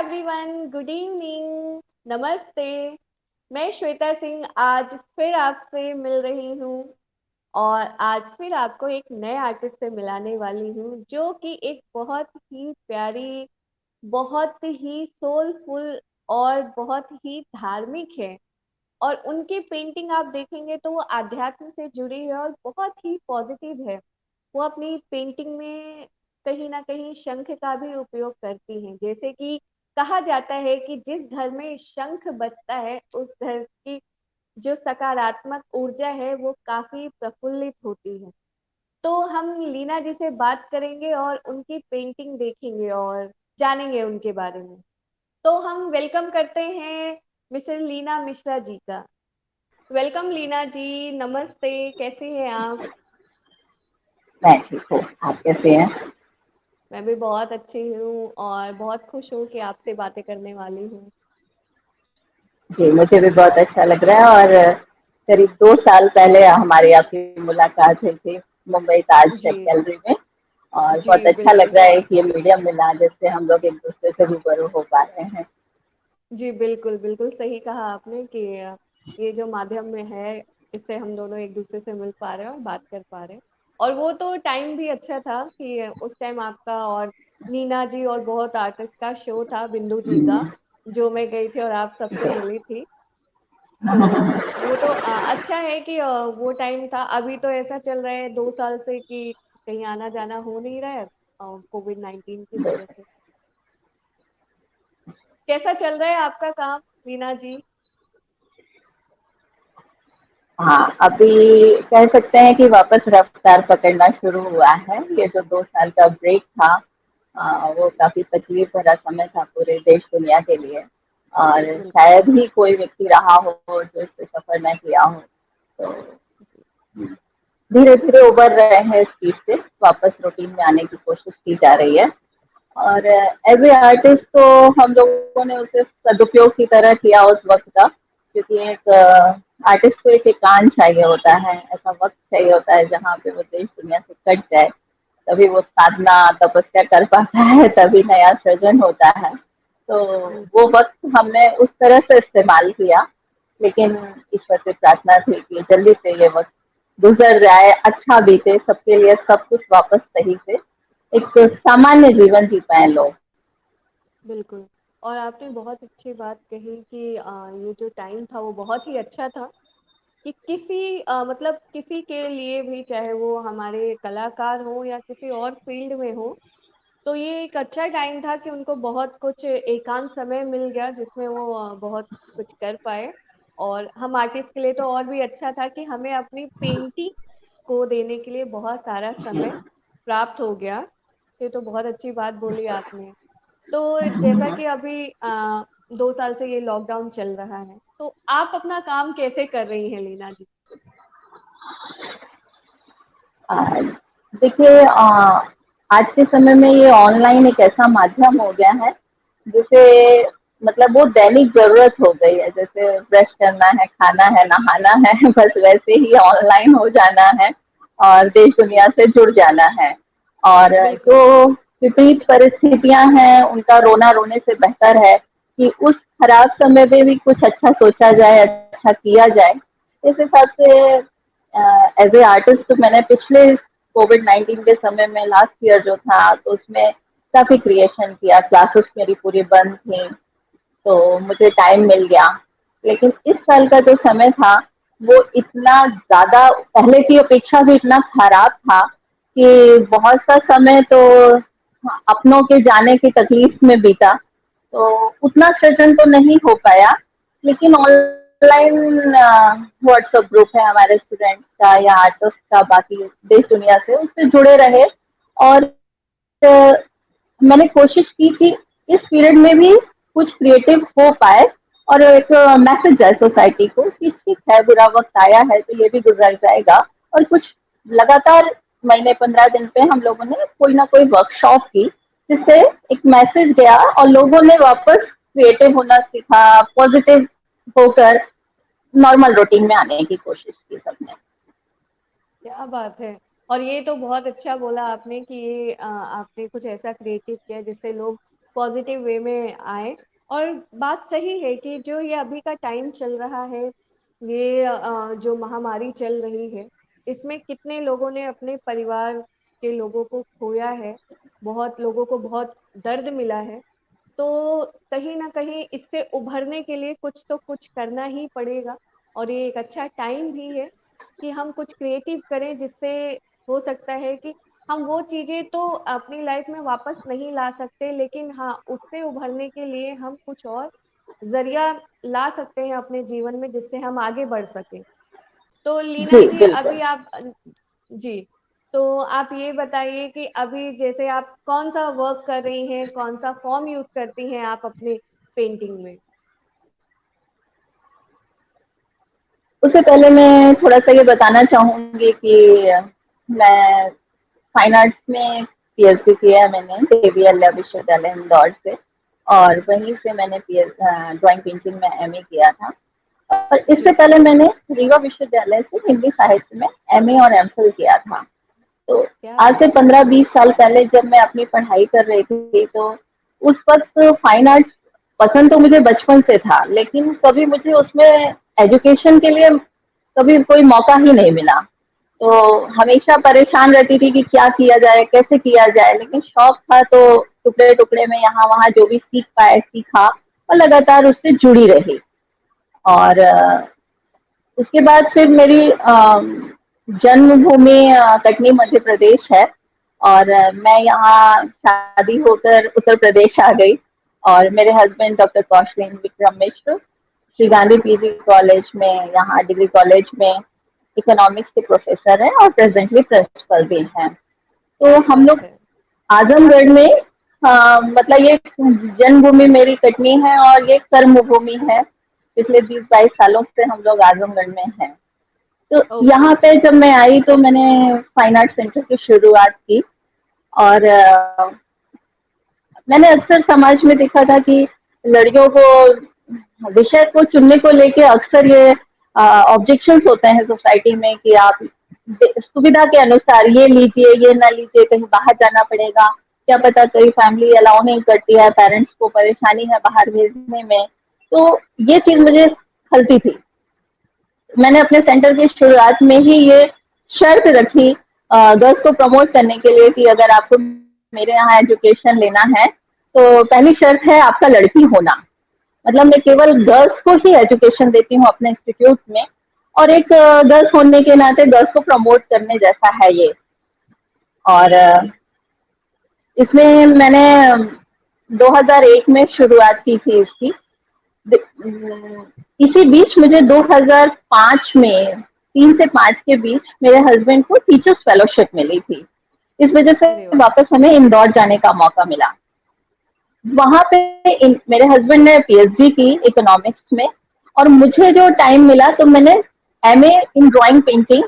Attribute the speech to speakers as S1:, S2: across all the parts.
S1: Everyone, good evening, नमस्ते। मैं श्वेता सिंह आज फिर आपसे मिल रही हूँ और आज फिर आपको एक नए आर्टिस्ट से मिलाने वाली हूँ जो कि एक बहुत ही प्यारी, बहुत ही सोलफुल और बहुत ही धार्मिक है। और उनकी पेंटिंग आप देखेंगे तो वो आध्यात्म से जुड़ी है और बहुत ही पॉजिटिव है। वो अपनी पेंटिंग में कहीं ना कहीं शंख का भी उपयोग करती हैं। जैसे कि कहा जाता है कि जिस घर में शंख बजता है उस घर की जो सकारात्मक ऊर्जा है वो काफी प्रफुल्लित होती है। तो हम लीना जी से बात करेंगे और उनकी पेंटिंग देखेंगे और जानेंगे उनके बारे में। तो हम वेलकम करते हैं मिसेस लीना मिश्रा जी का। वेलकम लीना जी, नमस्ते, कैसे हैं आप?
S2: मैं ठीक हूँ। आप कैसे हैं?
S1: मैं भी बहुत अच्छी हूँ और बहुत खुश हूँ कि आपसे बातें करने वाली हूँ।
S2: जी, मुझे भी बहुत अच्छा लग रहा है। और करीब 2 साल पहले हमारी आपकी मुलाकात हुई थी मुंबई ताज
S1: जी।
S2: गैलरी में। और
S1: जी
S2: बहुत अच्छा
S1: बिल्कुल
S2: लग रहा है
S1: बिल्कुल।
S2: कि ये मीडियम मिला जिससे हम लोग एक दूसरे से रूबरू हो पा रहे हैं।
S1: जी बिल्कुल बिल्कुल सही कहा आपने कि ये जो माध्यम में है इससे हम दोनों एक दूसरे से मिल पा रहे हैं और बात कर पा रहे हैं। और वो तो टाइम भी अच्छा था कि उस टाइम आपका और नीना जी और बहुत आर्टिस्ट का शो था बिंदु जी का,
S2: हम्म।
S1: जो मैं गई थी और आप सबसे
S2: जी।
S1: मिली थी। तो वो तो अच्छा है कि वो टाइम था। अभी तो ऐसा चल रहा है 2 साल से कि कहीं आना जाना हो नहीं रहा है कोविड-19 की वजह से। कैसा चल रहा है आपका काम, वीना जी?
S2: हाँ, अभी कह सकते हैं कि वापस रफ्तार पकड़ना शुरू हुआ है। ये जो 2 साल का ब्रेक था, वो काफी तकलीफ भरा समय था पूरे देश दुनिया के लिए। और
S1: बिल्कुल।
S2: शायद ही कोई व्यक्ति रहा हो जो इससे सफर न किया हो। तो धीरे धीरे उबर रहे हैं इस चीज से, वापस रूटीन में आने की कोशिश की जा रही है। और एज ए आर्टिस्ट तो हम लोगों ने उसे सदुपयोग की तरह किया उस वक्त का, क्योंकि एक आर्टिस्ट को एक एकांत चाहिए होता है, ऐसा वक्त चाहिए होता है जहाँ पे वो देश दुनिया से कट जाए। तभी वो साधना तपस्या कर पाता है, तभी नया सृजन होता है। तो वो
S1: बिल्कुल
S2: वक्त हमने उस तरह से इस्तेमाल किया। लेकिन ईश्वर से प्रार्थना थी कि जल्दी से ये वक्त गुजर जाए, अच्छा बीते सबके लिए, सब कुछ वापस सही से एक सामान्य जीवन जी पाए लोग।
S1: बिल्कुल। और आपने बहुत अच्छी बात कही कि ये जो टाइम था वो बहुत ही अच्छा था कि किसी मतलब किसी के लिए भी, चाहे वो हमारे कलाकार हो या किसी और फील्ड में हो, तो ये एक अच्छा टाइम था कि उनको बहुत कुछ एकांत समय मिल गया जिसमें वो बहुत कुछ कर पाए। और हम आर्टिस्ट के लिए तो और भी अच्छा था कि हमें अपनी पेंटिंग को देने के लिए बहुत सारा
S2: जी।
S1: समय प्राप्त हो गया। ये तो बहुत अच्छी बात बोली आपने। तो जैसा कि अभी 2 साल से ये लॉकडाउन चल रहा है, तो आप अपना काम कैसे कर रही हैं लीना जी?
S2: आ, देखिए, आज के समय में ये ऑनलाइन एक ऐसा माध्यम हो गया है जिसे, मतलब वो दैनिक जरूरत हो गई है। जैसे ब्रश करना है, खाना है, नहाना है, बस वैसे ही ऑनलाइन हो जाना है और देश दुनिया
S1: जी
S2: से जुड़ जाना है। और
S1: बिल्कुल।
S2: जो विपरीत परिस्थितियां हैं उनका रोना रोने से बेहतर है कि उस खराब समय में भी कुछ अच्छा सोचा जाए, अच्छा किया जाए। इस हिसाब से एज ए आर्टिस्ट तो मैंने पिछले कोविड-19 के समय में, लास्ट ईयर जो था, तो उसमें काफी क्रिएशन किया। क्लासेस मेरी पूरी बंद थी, तो मुझे टाइम मिल गया। लेकिन इस साल का जो समय था वो इतना ज्यादा पहले की अपेक्षा भी इतना खराब था कि बहुत सा समय तो अपनों के जाने की तकलीफ में बीता। तो उतना सृजन तो नहीं हो पाया। लेकिन ऑनलाइन व्हाट्सएप ग्रुप है हमारे स्टूडेंट्स का या आर्टिस्ट का, बाकी देश दुनिया से, उससे जुड़े रहे। और अ, मैंने कोशिश की कि इस पीरियड में भी कुछ क्रिएटिव हो पाए और एक मैसेज जाए सोसाइटी को कि ठीक है, बुरा वक्त आया है तो ये भी गुजर जाएगा। और कुछ लगातार महीने 15 दिन पे हम लोगों ने कोई ना कोई वर्कशॉप की जिससे एक मैसेज गया और लोगों ने वापस क्रिएटिव होना सीखा, पॉजिटिव होकर नॉर्मल रूटीन में आने की कोशिश की सबने।
S1: क्या बात है। और ये तो बहुत अच्छा बोला आपने कि ये आपने कुछ ऐसा क्रिएटिव किया जिससे लोग पॉजिटिव वे में आए। और बात सही है कि जो ये अभी का टाइम चल रहा है, ये जो महामारी चल रही है, इसमें कितने लोगों ने अपने परिवार के लोगों को खोया है, बहुत लोगों को बहुत दर्द मिला है। तो कहीं ना कहीं इससे उभरने के लिए कुछ तो कुछ करना ही पड़ेगा। और ये एक अच्छा टाइम भी है कि हम कुछ क्रिएटिव करें, जिससे हो सकता है कि हम वो चीजें तो अपनी लाइफ में वापस नहीं ला सकते, लेकिन हाँ, उससे उभरने के लिए हम कुछ और जरिया ला सकते हैं अपने जीवन में, जिससे हम आगे बढ़ सकें। तो लीना
S2: जी
S1: जी,
S2: बिल्कुल।
S1: अभी आप जी, तो आप ये बताइए कि अभी जैसे आप कौन सा वर्क कर रही हैं, कौन सा फॉर्म यूज करती हैं आप अपने पेंटिंग में?
S2: उससे पहले मैं थोड़ा सा ये बताना चाहूंगी कि मैं फाइन आर्ट्स में पीएचडी किया है मैंने देवी अल्लाह विश्वविद्यालय इंदौर से। और वहीं से मैंने ड्राइंग पेंटिंग में एमए किया था। और इससे
S1: जी,
S2: पहले मैंने रीवा विश्वविद्यालय से हिंदी साहित्य में एमए और एमफिल किया था। तो
S1: क्या
S2: आज से
S1: बात है।
S2: 15-20 साल पहले जब मैं अपनी पढ़ाई कर रही थी, तो उस वक्त फाइन आर्ट्स पसंद तो मुझे बचपन से था, लेकिन कभी मुझे उसमें एजुकेशन के लिए कभी कोई मौका ही नहीं मिला। तो हमेशा परेशान रहती थी कि क्या किया जाए, कैसे किया जाए, लेकिन शौक था तो टुकड़े टुकड़े में यहाँ वहाँ जो भी सीख पाए सीखा और लगातार उससे जुड़ी रही। और उसके बाद फिर मेरी जन्मभूमि कटनी मध्य प्रदेश है। और मैं यहाँ शादी होकर उत्तर प्रदेश आ गई। और मेरे हस्बैंड डॉक्टर कौशलेंद्र विक्रम मिश्र श्री गांधी पीजी कॉलेज में, यहाँ डिग्री कॉलेज में इकोनॉमिक्स के प्रोफेसर हैं और प्रेजेंटली प्रिंसिपल भी हैं। तो
S1: क्या
S2: हम
S1: बात
S2: लोग
S1: है।
S2: आजमगढ़ में, मतलब ये जन्मभूमि मेरी कटनी है और ये कर्म भूमि है। पिछले 20-22 सालों से हम लोग आजमगढ़ में हैं। तो
S1: ओके।
S2: यहाँ पे जब मैं आई तो मैंने फाइन आर्ट सेंटर की शुरुआत की। और मैंने अक्सर समाज में देखा था कि लड़कियों को विषय को चुनने को लेके अक्सर ये ऑब्जेक्शंस होते हैं सोसाइटी में कि आप सुविधा के अनुसार ये लीजिए, ये ना लीजिए, कहीं बाहर जाना पड़ेगा, क्या पता कहीं फैमिली अलाउ नहीं करती है, पेरेंट्स को परेशानी है बाहर भेजने में। तो ये चीज मुझे खलती थी। मैंने अपने सेंटर की शुरुआत में ही ये शर्त रखी गर्ल्स को प्रमोट करने के लिए कि अगर आपको मेरे यहाँ एजुकेशन लेना है तो पहली शर्त है आपका लड़की होना। मतलब मैं केवल गर्ल्स को ही एजुकेशन देती हूँ अपने इंस्टीट्यूट में। और एक गर्ल्स होने के नाते गर्ल्स को प्रमोट करने जैसा है ये। और इसमें मैंने 2001 में शुरुआत की थी इसकी। इसी बीच मुझे 2005 में, 3 से 5 के बीच मेरे हस्बैंड को टीचर्स फेलोशिप मिली थी। इस वजह से
S1: अरे वाह।
S2: वापस हमें इंदौर जाने का मौका मिला। वहां पे मेरे हस्बैंड ने पीएचडी की इकोनॉमिक्स में। और मुझे जो टाइम मिला तो मैंने एमए इन ड्राइंग पेंटिंग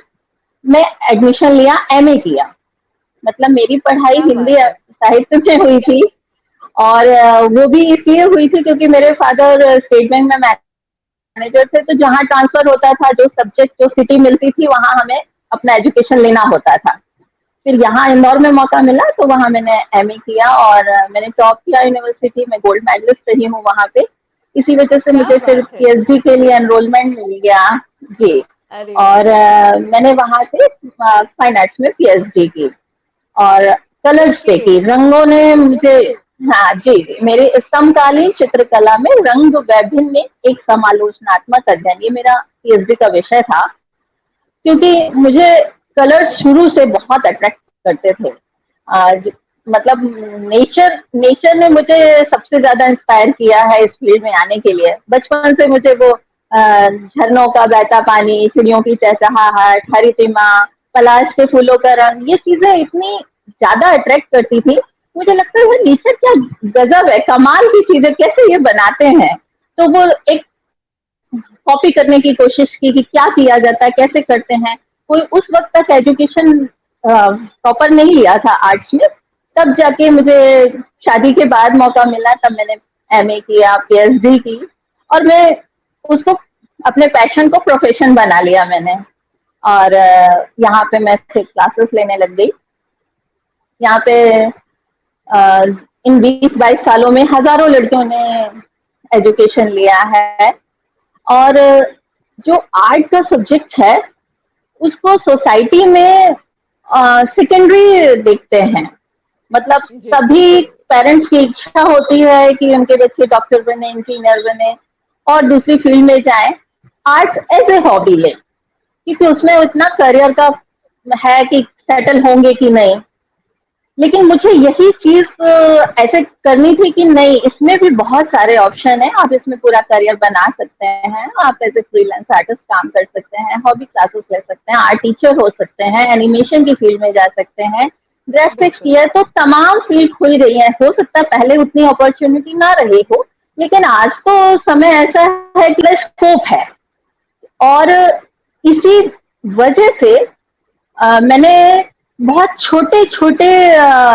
S2: में एडमिशन लिया, एमए किया। मतलब मेरी पढ़ाई
S1: क्या
S2: हिंदी
S1: बात है।
S2: साहित्य में हुई थी। और वो भी इसलिए हुई थी क्योंकि मेरे फादर स्टेट बैंक में मैनेजर थे। तो जहाँ ट्रांसफर होता था, जो सब्जेक्ट जो सिटी मिलती थी, वहाँ हमें अपना एजुकेशन लेना होता था। फिर यहाँ इंदौर में मौका मिला तो वहाँ मैंने एमए किया और मैंने टॉप किया यूनिवर्सिटी में, गोल्ड मेडलिस्ट रही हूँ वहाँ पे। इसी वजह से
S1: क्या
S2: मुझे फिर
S1: बात है।
S2: पीएचडी के लिए एनरोलमेंट मिल गया। जी।
S1: अरे वाह।
S2: और मैंने वहाँ से फाइन आर्ट्स में पीएचडी की। और कलर्स
S1: ओके।
S2: पे की, रंगों ने मुझे, हाँ जी जी, मेरे समकालीन चित्रकला में रंग वैभिन्न एक समालोचनात्मक अध्ययन, ये मेरा पीएचडी का विषय था। क्योंकि मुझे कलर शुरू से बहुत अट्रैक्ट करते थे। आज मतलब नेचर नेचर ने मुझे सबसे ज्यादा इंस्पायर किया है इस फील्ड में आने के लिए। बचपन से मुझे वो झरनों का बहता पानी, चिड़ियों की चहचहाहट, हरितिमा, पलाश के फूलों का रंग, ये चीजें इतनी ज्यादा अट्रैक्ट करती थी। मुझे लगता है नेचर क्या गजब है, कमाल की चीजें कैसे ये बनाते हैं। तो वो एक कॉपी करने की कोशिश की कि क्या किया जाता है, कैसे करते हैं। कोई उस वक्त तक एजुकेशन प्रॉपर नहीं लिया था आर्ट्स में। तब जाके मुझे शादी के बाद मौका मिला, तब मैंने एमए किया, पीएचडी की। और मैं उसको अपने पैशन को प्रोफेशन बना लिया मैंने। और यहाँ पे मैं फिर क्लासेस लेने लग गई। यहाँ पे इन 20-22 सालों में हजारों लड़कियों ने एजुकेशन लिया है। और जो आर्ट का सब्जेक्ट है उसको सोसाइटी में सेकेंडरी देखते हैं। मतलब
S1: जी
S2: सभी
S1: बिल्कुल।
S2: पेरेंट्स की इच्छा होती है कि उनके बच्चे डॉक्टर बने, इंजीनियर बने और दूसरी फील्ड में जाएं, आर्ट्स एज ए हॉबी ले, क्योंकि उसमें उतना करियर का है कि सेटल होंगे कि नहीं। लेकिन मुझे यही चीज ऐसे करनी थी कि नहीं, इसमें भी बहुत सारे ऑप्शन है, आप इसमें पूरा करियर बना सकते हैं। आप एज ए फ्रीलांस आर्टिस्ट काम कर सकते हैं, हॉबी क्लासेस ले सकते हैं, आर्ट टीचर हो सकते हैं, एनिमेशन की फील्ड में जा सकते हैं, ग्राफिक्स की
S1: बिल्कुल।
S2: है, तो तमाम फील्ड खुल रही है। हो सकता है पहले उतनी अपॉर्चुनिटी ना रही हो, लेकिन आज तो समय ऐसा है कि स्कोप है। और इसी वजह से मैंने बहुत छोटे छोटे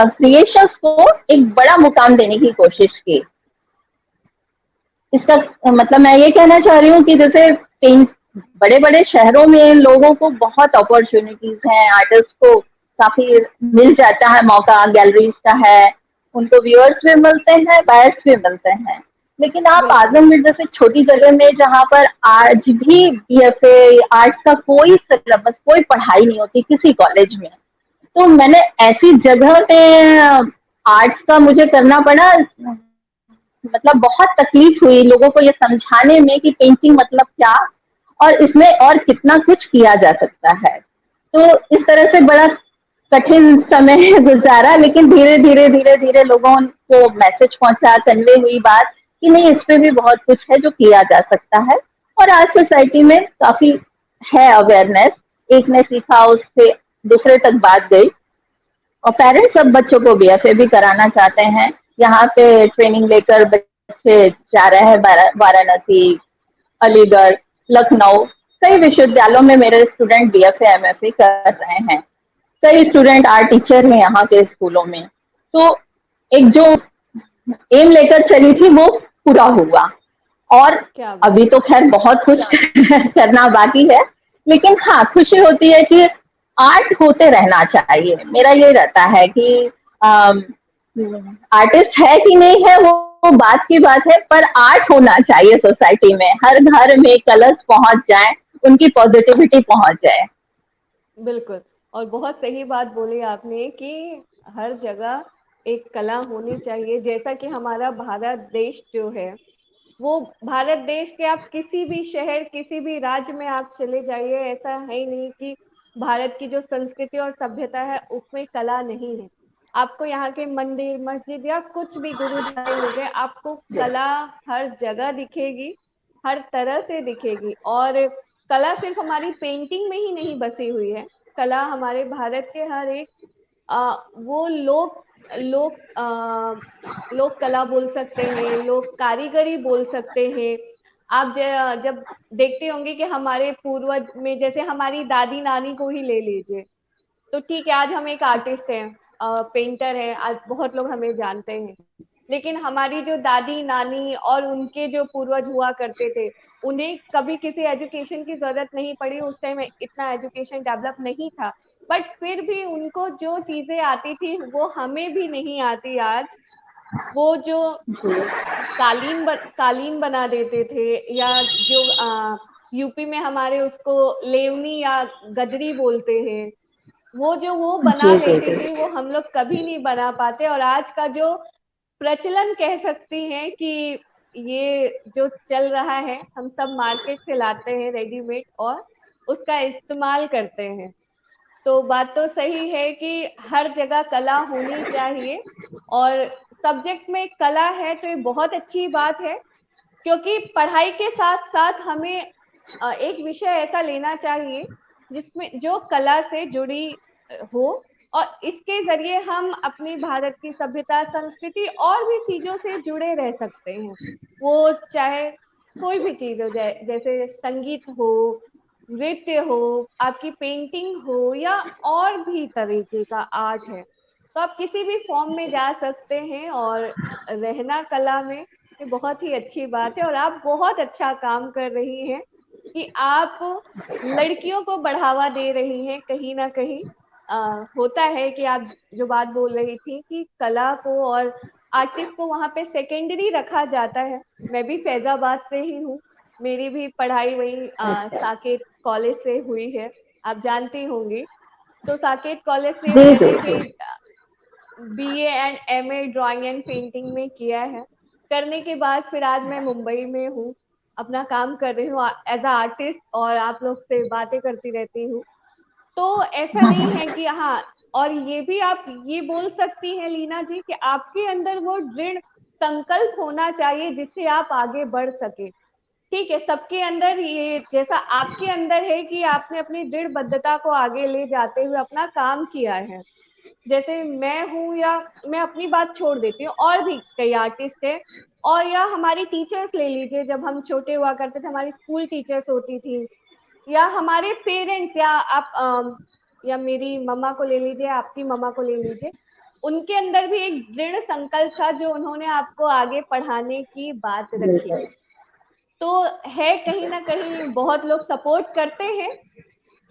S2: क्रिएशंस को एक बड़ा मुकाम देने की कोशिश की। इसका मतलब मैं ये कहना चाह रही हूँ कि जैसे पेंट, बड़े बड़े शहरों में लोगों को बहुत अपॉर्चुनिटीज हैं, आर्टिस्ट को काफी मिल जाता है मौका, गैलरीज का है, उनको व्यूअर्स भी मिलते हैं, बायर्स भी मिलते हैं। लेकिन आप
S1: बिल्कुल।
S2: आजमगढ़ जैसे छोटी जगह में, जहाँ पर आज भी बीएफए आर्ट्स का कोई सिलेबस, कोई पढ़ाई नहीं होती किसी कॉलेज में, तो मैंने ऐसी जगह पे आर्ट्स का मुझे करना पड़ा। मतलब बहुत तकलीफ हुई लोगों को ये समझाने में कि पेंटिंग मतलब क्या और इसमें और कितना कुछ किया जा सकता है। तो इस तरह से बड़ा कठिन समय गुजारा, लेकिन धीरे धीरे धीरे धीरे लोगों को मैसेज पहुंचा, कन्वे हुई बात कि नहीं, इस पे भी बहुत कुछ है जो किया जा सकता है। और आज सोसाइटी में काफी है अवेयरनेस, एक ने सीखा उससे दूसरे तक बात गई। और पेरेंट्स सब बच्चों को बीएफए भी कराना चाहते हैं। यहाँ पे ट्रेनिंग लेकर बच्चे जा रहे हैं वाराणसी, अलीगढ़, लखनऊ, कई विश्वविद्यालयों में मेरे स्टूडेंट बीएफए एमएफए कर रहे हैं। कई स्टूडेंट आर्ट टीचर हैं यहाँ के स्कूलों में। तो एक जो एम लेकर चली थी वो पूरा हुआ। और
S1: क्या
S2: अभी
S1: बात
S2: तो
S1: है।
S2: खैर बहुत कुछ करना बाकी है, लेकिन हाँ खुशी होती है कि आर्ट होते रहना चाहिए। मेरा ये रहता है कि आर्टिस्ट है कि नहीं है वो बात की बात है, पर आर्ट होना चाहिए सोसाइटी में, हर घर में कलर्स पहुंच जाए, उनकी पॉजिटिविटी पहुंच जाए।
S1: बिल्कुल। और बहुत सही बात बोली आपने कि हर जगह एक कला होनी चाहिए। जैसा कि हमारा भारत देश जो है, वो भारत देश के आप किसी भी शहर, किसी भी राज्य में आप चले जाइए, ऐसा है ही नहीं कि भारत की जो संस्कृति और सभ्यता है उसमें कला नहीं है। आपको यहाँ के मंदिर, मस्जिद या कुछ भी गुरुद्वारे हो गए, आपको कला हर जगह दिखेगी, हर तरह से दिखेगी। और कला सिर्फ हमारी पेंटिंग में ही नहीं बसी हुई है। कला हमारे भारत के हर एक वो लोग लोक कला बोल सकते हैं, लोक कारीगरी बोल सकते हैं। आप जब देखते होंगे कि हमारे पूर्वज में, जैसे हमारी दादी नानी को ही ले लीजिए, तो ठीक है आज हम एक आर्टिस्ट हैं, पेंटर हैं, आज बहुत लोग हमें जानते हैं। लेकिन हमारी जो दादी नानी और उनके जो पूर्वज हुआ करते थे, उन्हें कभी किसी एजुकेशन की जरूरत नहीं पड़ी। उस टाइम इतना एजुकेशन डेवलप नहीं था, बट फिर भी उनको जो चीजें आती थी वो हमें भी नहीं आती आज। वो जो कालीन बना देते थे, या जो यूपी में हमारे उसको लेवनी या गजरी बोलते हैं, वो बना
S2: जी जी
S1: लेती
S2: जी।
S1: थी, वो हम लोग कभी नहीं बना पाते। और आज का जो प्रचलन कह सकती हैं कि ये जो चल रहा है, हम सब मार्केट से लाते हैं रेडीमेड और उसका इस्तेमाल करते हैं। तो बात तो सही है कि हर जगह कला होनी चाहिए। और सब्जेक्ट में कला है तो ये बहुत अच्छी बात है, क्योंकि पढ़ाई के साथ साथ हमें एक विषय ऐसा लेना चाहिए जिसमें जो कला से जुड़ी हो, और इसके जरिए हम अपनी भारत की सभ्यता, संस्कृति और भी चीजों से जुड़े रह सकते हैं। वो चाहे कोई भी चीज हो जाए, जैसे संगीत हो, नृत्य हो, आपकी पेंटिंग हो, या और भी तरीके का आर्ट है, तो आप किसी भी फॉर्म में जा सकते हैं। और रहना कला में, ये बहुत ही अच्छी बात है। और आप बहुत अच्छा काम कर रही हैं कि आप लड़कियों को बढ़ावा दे रही हैं कहीं ना कहीं। होता है कि आप जो बात बोल रही थी कि कला को और आर्टिस्ट को वहाँ पे सेकेंडरी रखा जाता है। मैं भी फैजाबाद से ही हूँ, मेरी भी पढ़ाई वही
S2: अच्छा।
S1: साकेत कॉलेज से हुई है, आप जानती होंगी। तो साकेत कॉलेज से
S2: जी जी
S1: मैंने
S2: जी।
S1: भी BA and MA drawing and painting में किया है। करने के बाद फिर आज मैं मुंबई में हूँ, अपना काम कर रही हूँ एज अ आर्टिस्ट, और आप लोग से बातें करती रहती हूँ। तो ऐसा नहीं है कि हाँ, और ये भी आप ये बोल सकती हैं लीना जी कि आपके अंदर वो दृढ़ संकल्प होना चाहिए जिससे आप आगे बढ़ सके। ठीक है, सबके अंदर ये जैसा आपके अंदर है कि आपने अपनी दृढ़ बद्धता को आगे ले जाते हुए अपना काम किया है। जैसे मैं हूँ, या मैं अपनी बात छोड़ देती हूँ, और भी कई आर्टिस्ट है, और या हमारी टीचर्स ले लीजिए, जब हम छोटे हुआ करते थे हमारी स्कूल टीचर्स होती थी, या हमारे पेरेंट्स, या आप या मेरी मम्मा को ले लीजिए, आपकी मम्मा को ले लीजिए, उनके अंदर भी एक दृढ़ संकल्प था जो उन्होंने आपको आगे पढ़ाने की बात रखी।
S2: बिल्कुल।
S1: तो है, कहीं ना कहीं बहुत लोग सपोर्ट करते हैं,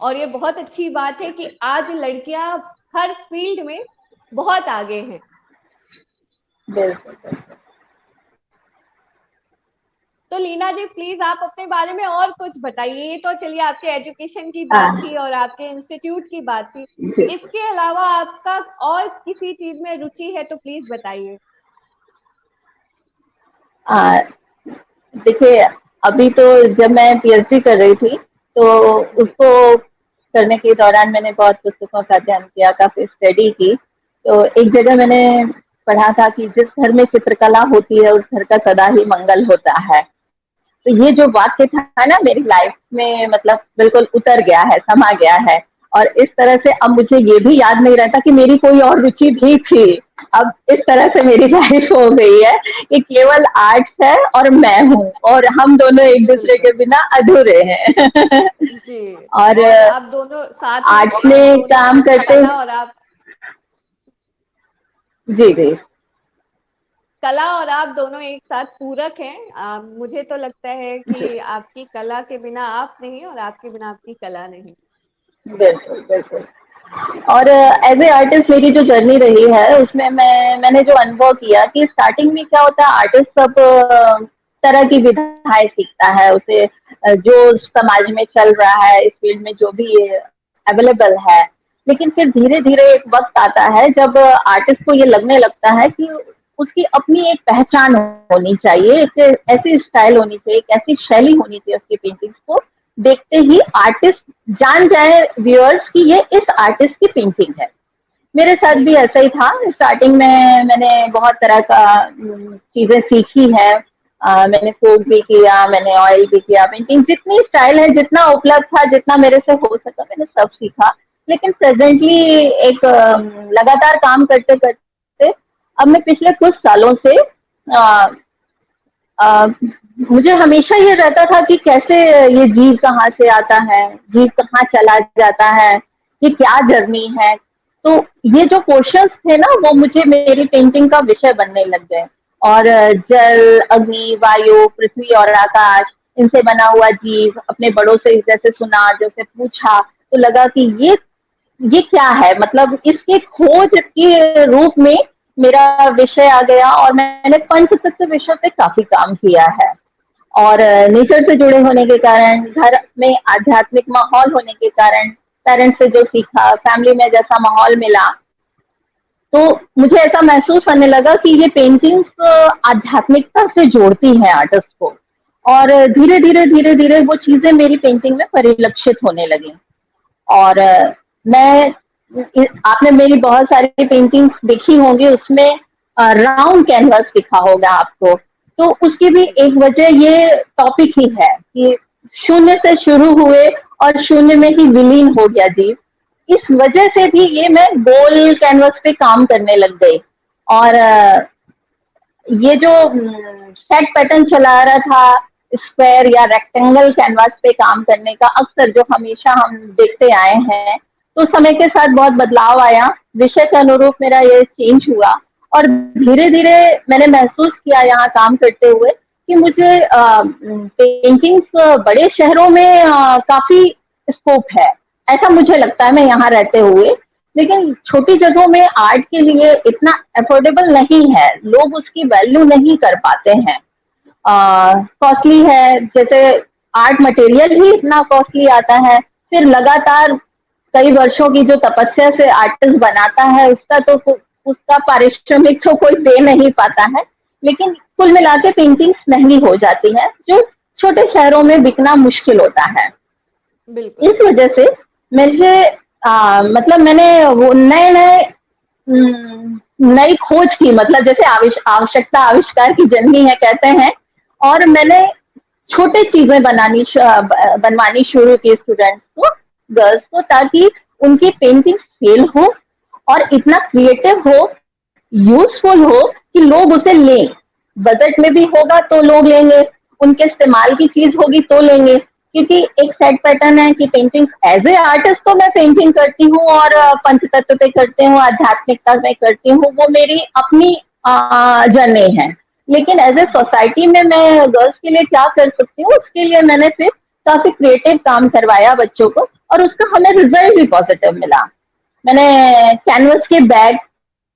S1: और ये बहुत अच्छी बात है कि आज लड़कियां हर फील्ड में बहुत आगे हैं।
S2: बिल्कुल बिल्कुल।
S1: तो लीना जी प्लीज आप अपने बारे में और कुछ बताइए। ये तो चलिए आपके एजुकेशन की बात
S2: हाँ
S1: थी और आपके इंस्टीट्यूट की बात थी,
S2: जी।
S1: इसके अलावा आपका और किसी चीज में रुचि है तो प्लीज बताइए।
S2: आ, देखिए, अभी तो जब मैं पीएचडी कर रही थी तो
S1: जी।
S2: उसको करने के दौरान मैंने बहुत पुस्तकों का अध्ययन किया, काफी स्टडी की। तो एक जगह मैंने पढ़ा था कि जिस घर में चित्रकला होती है उस घर का सदा ही मंगल होता है। तो ये जो वाक्य था ना मेरी लाइफ में मतलब बिल्कुल उतर गया है, समा गया है। और इस तरह से अब मुझे ये भी याद नहीं रहता कि मेरी कोई और रुचि भी थी। अब इस तरह से मेरी लाइफ हो गई है कि केवल आर्ट्स है और मैं हूँ, और हम दोनों एक
S1: जी
S2: दूसरे के
S1: बिल्कुल।
S2: बिना अधूरे हैं।
S1: जी।
S2: और
S1: और आप दोनों साथ में
S2: आर्ट्स में
S1: दोनों
S2: काम करते।
S1: कला और आप
S2: जी जी।
S1: कला और आप दोनों एक साथ पूरक हैं। मुझे तो लगता है
S2: जी
S1: कि आपकी कला के बिना आप नहीं, और आपके बिना आपकी कला नहीं।
S2: बिल्कुल बिल्कुल। और एज ए आर्टिस्ट मेरी जो जर्नी रही है उसमें मैंने जो अनुभव किया कि स्टार्टिंग में क्या होता है, आर्टिस्ट सब तरह की विधाएं सीखता है उसे, जो समाज में चल रहा है इस फील्ड में जो भी अवेलेबल है। लेकिन फिर धीरे धीरे एक वक्त आता है जब आर्टिस्ट को ये लगने लगता है कि उसकी अपनी एक पहचान होनी चाहिए, एक ऐसी स्टाइल होनी चाहिए, एक ऐसी शैली होनी चाहिए उसकी पेंटिंग्स को देखते ही आर्टिस्ट जान जाए व्यूअर्स कि ये इस आर्टिस्ट की पेंटिंग है। मेरे साथ
S1: जी
S2: भी ऐसा ही
S1: बिल्कुल।
S2: था। स्टार्टिंग में मैंने बहुत तरह का चीजें सीखी है। मैंने फोक भी किया, मैंने ऑयल भी किया, पेंटिंग जितनी स्टाइल है, जितना उपलब्ध था, जितना मेरे से हो सका मैंने सब सीखा। लेकिन प्रेजेंटली एक लगातार काम करते करते अब मैं पिछले कुछ सालों से अ, मुझे हमेशा ये रहता था कि कैसे ये जीव कहाँ से आता है, जीव कहाँ चला जाता है, ये क्या जर्नी है। तो ये जो क्वेश्चंस थे ना वो मुझे मेरी पेंटिंग का विषय बनने लग गए। और जल, अग्नि, वायु, पृथ्वी और आकाश, इनसे बना हुआ जीव, अपने बड़ों से जैसे सुना, जैसे पूछा, तो लगा कि ये क्या है, मतलब इसके खोज के रूप में मेरा विषय आ गया। और मैंने पंच तत्व विषय पे काफी काम किया है। और नेचर से जुड़े होने के कारण, घर में आध्यात्मिक माहौल होने के कारण, पेरेंट्स से जो सीखा, फैमिली में जैसा माहौल मिला, तो मुझे ऐसा महसूस होने लगा कि ये पेंटिंग्स आध्यात्मिकता से जोड़ती हैं आर्टिस्ट को। और धीरे धीरे वो चीजें मेरी पेंटिंग में परिलक्षित होने लगी। और मैं आपने मेरी बहुत सारी पेंटिंग्स देखी होंगी, उसमें राउंड कैनवास दिखा होगा आपको। तो उसकी भी
S1: जी
S2: एक वजह ये टॉपिक ही है कि शून्य से शुरू हुए और शून्य में ही विलीन हो गया जीव। इस वजह से भी ये मैं गोल कैनवास पे काम करने लग गई। और ये जो सेट पैटर्न चला रहा था स्क्वायर या रेक्टेंगल कैनवास पे काम करने का, अक्सर जो हमेशा हम देखते आए हैं, तो समय के साथ बहुत बदलाव आया, विषय के अनुरूप मेरा ये चेंज हुआ। और धीरे धीरे मैंने महसूस किया यहाँ काम करते हुए कि मुझे पेंटिंग्स बड़े शहरों में काफी स्कोप है, ऐसा मुझे लगता है मैं यहाँ रहते हुए। लेकिन छोटी जगहों में आर्ट के लिए इतना अफोर्डेबल नहीं है, लोग उसकी वैल्यू नहीं कर पाते हैं। कॉस्टली है, जैसे आर्ट मटेरियल ही इतना कॉस्टली आता है, फिर लगातार कई वर्षों की जो तपस्या से आर्टिस्ट बनाता है उसका तो उसका पारिश्रमिक तो कोई दे नहीं पाता है। लेकिन कुल मिला के पेंटिंग्स महंगी हो जाती है, जो छोटे शहरों में बिकना मुश्किल होता है।
S1: बिल्कुल।
S2: इस वजह से मुझे मतलब मैंने वो नए नए नई खोज की, मतलब जैसे आवश्यकता आविष्कार की जननी है कहते हैं। और मैंने छोटे चीजें बनवानी शुरू की स्टूडेंट्स को, गर्ल्स को, ताकि उनकी पेंटिंग सेल हो और इतना क्रिएटिव हो, यूजफुल हो कि लोग उसे लें। बजट में भी होगा तो लोग लेंगे, उनके इस्तेमाल की चीज होगी तो लेंगे। क्योंकि एक सेट पैटर्न है कि पेंटिंग्स एज ए आर्टिस्ट तो मैं पेंटिंग करती हूँ और पंचतत्व पे करती हूँ, आध्यात्मिकता पे करती हूँ, वो मेरी अपनी जर्नी है। लेकिन एज ए
S1: जी।
S2: सोसाइटी में मैं गर्ल्स के लिए क्या कर सकती हूँ, उसके लिए मैंने फिर काफी क्रिएटिव काम करवाया बच्चों को, और उसका हमें रिजल्ट भी पॉजिटिव मिला। मैंने कैनवस के बैग,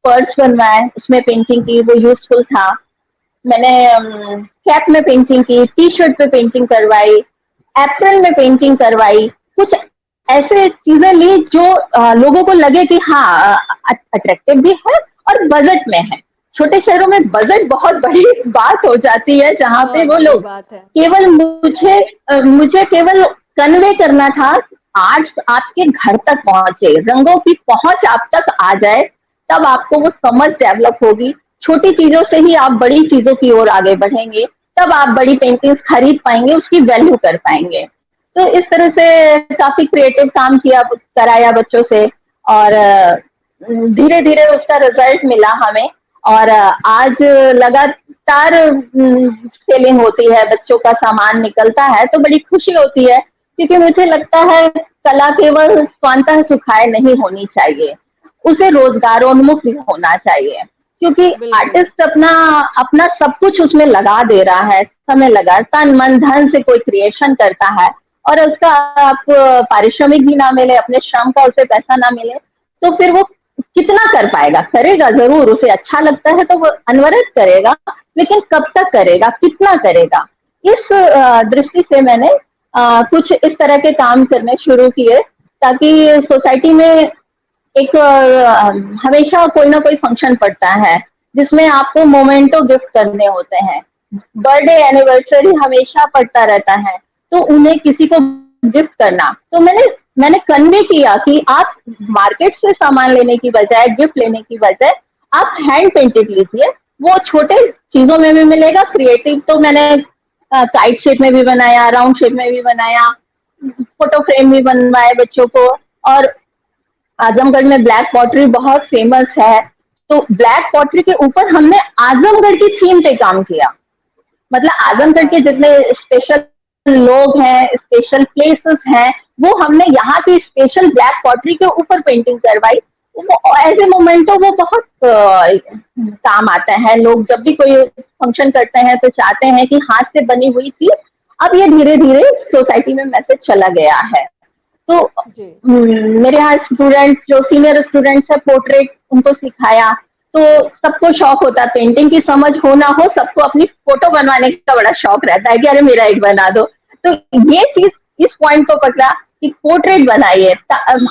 S2: पर्स बनवाए, उसमें पेंटिंग की, वो यूजफुल था। मैंने कैप में पेंटिंग की, टी शर्ट पे पेंटिंग करवाई, एप्रन में पेंटिंग करवाई। कुछ ऐसे चीजें ली जो लोगों को लगे कि हाँ अट्रैक्टिव भी है और बजट में है। छोटे शहरों में बजट बहुत बड़ी बात हो जाती है, जहाँ पे
S1: बहुत
S2: वो
S1: बड़ी
S2: लोग
S1: बात है।
S2: केवल मुझे केवल कन्वे करना था, आर्ट्स आपके घर तक पहुंचे, रंगों की पहुंच आप तक आ जाए, तब आपको वो समझ डेवलप होगी। छोटी चीजों से ही आप बड़ी चीजों की ओर आगे बढ़ेंगे, तब आप बड़ी पेंटिंग्स खरीद पाएंगे, उसकी वैल्यू कर पाएंगे। तो इस तरह से काफी क्रिएटिव काम किया, कराया बच्चों से, और धीरे धीरे उसका रिजल्ट मिला हमें। और आज लगातार सेलिंग होती है, बच्चों का सामान निकलता है, तो बड़ी खुशी होती है। क्योंकि मुझे लगता है कला केवल स्वांतः सुखाए नहीं होनी चाहिए, उसे रोजगारोन्मुख भी होना चाहिए। क्योंकि
S1: बिल्कुल।
S2: आर्टिस्ट अपना अपना सब कुछ उसमें लगा दे रहा है, समय लगा, तन मन धन से कोई क्रिएशन करता है, और उसका आप पारिश्रमिक भी ना मिले, अपने श्रम का उसे पैसा ना मिले, तो फिर वो कितना कर पाएगा? करेगा जरूर, उसे अच्छा लगता है तो वो अनवरत करेगा, लेकिन कब तक करेगा, कितना करेगा? इस दृष्टि से मैंने कुछ इस तरह के काम करने शुरू किए, ताकि सोसाइटी में एक हमेशा कोई ना कोई फंक्शन पड़ता है जिसमें आपको मोमेंटो गिफ्ट करने होते हैं, बर्थडे एनिवर्सरी हमेशा पड़ता रहता है, तो उन्हें किसी को गिफ्ट करना। तो मैंने कन्वे किया कि आप मार्केट से सामान लेने की बजाय, गिफ्ट लेने की बजाय, आप हैंड पेंटेड लीजिए। वो छोटे चीजों में भी मिलेगा क्रिएटिव, तो मैंने काइट शेप में भी बनाया, राउंड शेप में भी बनाया, फोटो फ्रेम भी बनवाए बच्चों को। और आजमगढ़ में ब्लैक पॉटरी बहुत फेमस है, तो ब्लैक पॉटरी के ऊपर हमने आजमगढ़ की थीम पे काम किया। मतलब
S1: क्या
S2: आजमगढ़ के
S1: बात है।
S2: जितने स्पेशल लोग हैं, स्पेशल प्लेसेस हैं, वो हमने यहाँ की स्पेशल ब्लैक पॉटरी के ऊपर पेंटिंग करवाई। वो एज ए मोमेंटो वो बहुत काम आता है। लोग जब भी कोई फंक्शन करते हैं तो चाहते हैं कि हाथ से बनी हुई चीज, अब ये धीरे धीरे सोसाइटी में मैसेज चला गया है। तो
S1: जी।
S2: मेरे यहाँ स्टूडेंट्स, जो सीनियर स्टूडेंट्स है, पोर्ट्रेट उनको सिखाया। तो सबको शौक होता है, पेंटिंग की समझ हो ना हो, सबको अपनी फोटो बनवाने का बड़ा शौक रहता है कि अरे मेरा एक बना दो। तो ये चीज, इस पॉइंट को पकड़ा कि पोर्ट्रेट बनाइए,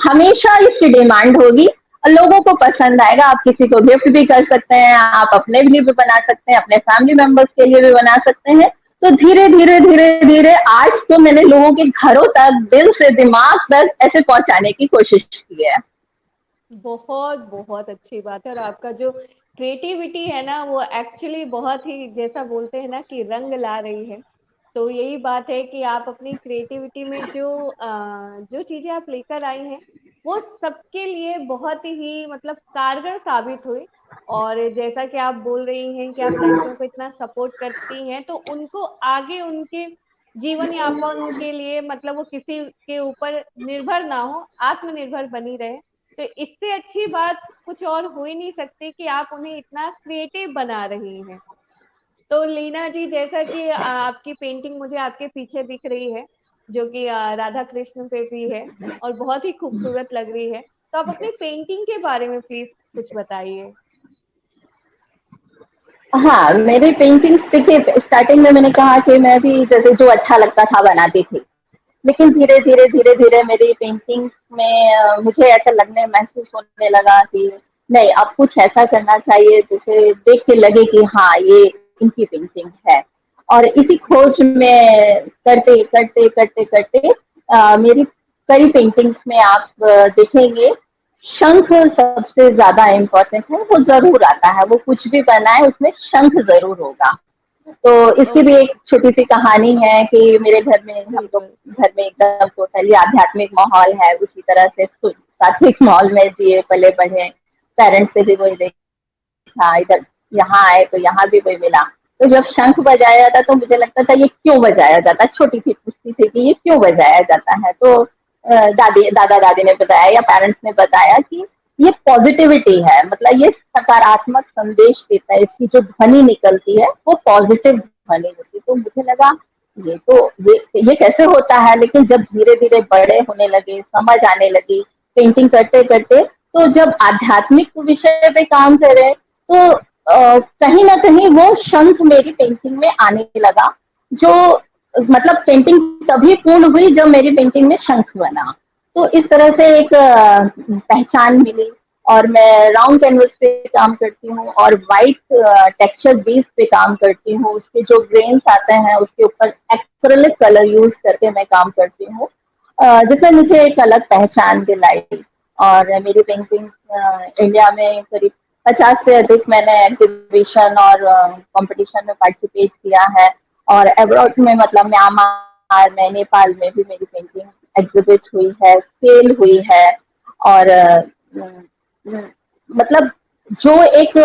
S2: हमेशा इसकी डिमांड होगी और लोगों को पसंद आएगा। आप किसी को गिफ्ट भी कर सकते हैं, आप अपने लिए भी बना सकते हैं, अपने फैमिली मेंबर्स के लिए भी बना सकते हैं। तो धीरे धीरे धीरे धीरे आज तो मैंने लोगों के घरों तक, दिल से दिमाग तक ऐसे पहुंचाने की कोशिश की है।
S1: बहुत बहुत अच्छी बात है। और आपका जो क्रिएटिविटी है ना, वो एक्चुअली बहुत ही, जैसा बोलते हैं ना, कि रंग ला रही है। तो यही बात है कि आप अपनी क्रिएटिविटी में जो चीजें आप लेकर आई हैं, वो सबके लिए बहुत ही मतलब कारगर साबित हुई। और जैसा कि आप बोल रही हैं कि आप लड़कियों को इतना सपोर्ट करती हैं, तो उनको आगे उनके जीवन यापन के लिए, मतलब वो किसी के ऊपर निर्भर ना हो, आत्मनिर्भर बनी रहे। तो इससे अच्छी बात कुछ और हो ही नहीं सकती कि आप उन्हें इतना क्रिएटिव बना रही हैं। तो लीना जी, जैसा कि आपकी पेंटिंग मुझे आपके पीछे दिख रही है, जो कि राधा कृष्ण पे भी है और बहुत ही खूबसूरत लग रही है। तो आप अपनी पेंटिंग के बारे में प्लीज कुछ बताइए।
S2: हाँ, मेरी पेंटिंग्स देखिए स्टार्टिंग में मैंने कहा कि मैं भी जैसे जो अच्छा लगता था बनाती थी। लेकिन धीरे-धीरे मेरी पेंटिंग्स में मुझे ऐसा लगने महसूस होने लगा कि नहीं अब कुछ ऐसा करना चाहिए जिसे देख के लगे कि हाँ ये इनकी पेंटिंग है। और इसी खोज में करते मेरी कई पेंटिंग्स में आप देखेंगे शंख सबसे ज्यादा इम्पोर्टेंट है, वो जरूर आता है, वो कुछ भी बनाए उसमें शंख जरूर होगा। तो इसकी भी
S1: ओके।
S2: एक छोटी सी कहानी है कि मेरे घर में हम लोग
S1: बिल्कुल।
S2: घर में एकदम टोटली आध्यात्मिक माहौल है, उसी तरह से सात्विक माहौल में जिए पले बढ़े। पेरेंट्स से भी वही देखा, इधर यहाँ आए तो यहाँ भी वही मिला। तो जब शंख बजाया जाता तो मुझे लगता था ये क्यों बजाया जाता, छोटी थी पूछती थी कि ये क्यों बजाया जाता है। तो दादी दादा दादी ने बताया या पेरेंट्स ने बताया कि ये पॉजिटिविटी है, मतलब ये सकारात्मक संदेश देता है, इसकी जो ध्वनि निकलती है वो पॉजिटिव ध्वनि होती है। तो मुझे लगा ये तो ये कैसे होता है। लेकिन जब धीरे धीरे बड़े होने लगे, समझ आने लगी, पेंटिंग करते करते, तो जब आध्यात्मिक विषय पे काम करे तो कहीं ना कहीं वो शंख मेरी पेंटिंग में आने लगा। जो मतलब पेंटिंग तभी पूर्ण हुई जब मेरी पेंटिंग में शंख बना। तो इस तरह से एक पहचान मिली। और मैं राउंड कैनवस पे काम करती हूँ और वाइट टेक्सचर बेस पे काम करती हूँ। उसके जो ग्रेन्स आते हैं उसके ऊपर एक्रेलिक कलर यूज करके मैं काम करती हूँ, जिसने मुझे एक अलग पहचान दिलाई। और मेरी पेंटिंग्स इंडिया में करीब 50 से अधिक मैंने एग्जीबिशन और कंपटीशन में पार्टिसिपेट किया है। और अब्रॉड में मतलब म्यांमार में, नेपाल में भी मेरी पेंटिंग एग्जिबिट हुई है, सेल हुई है। और मतलब जो एक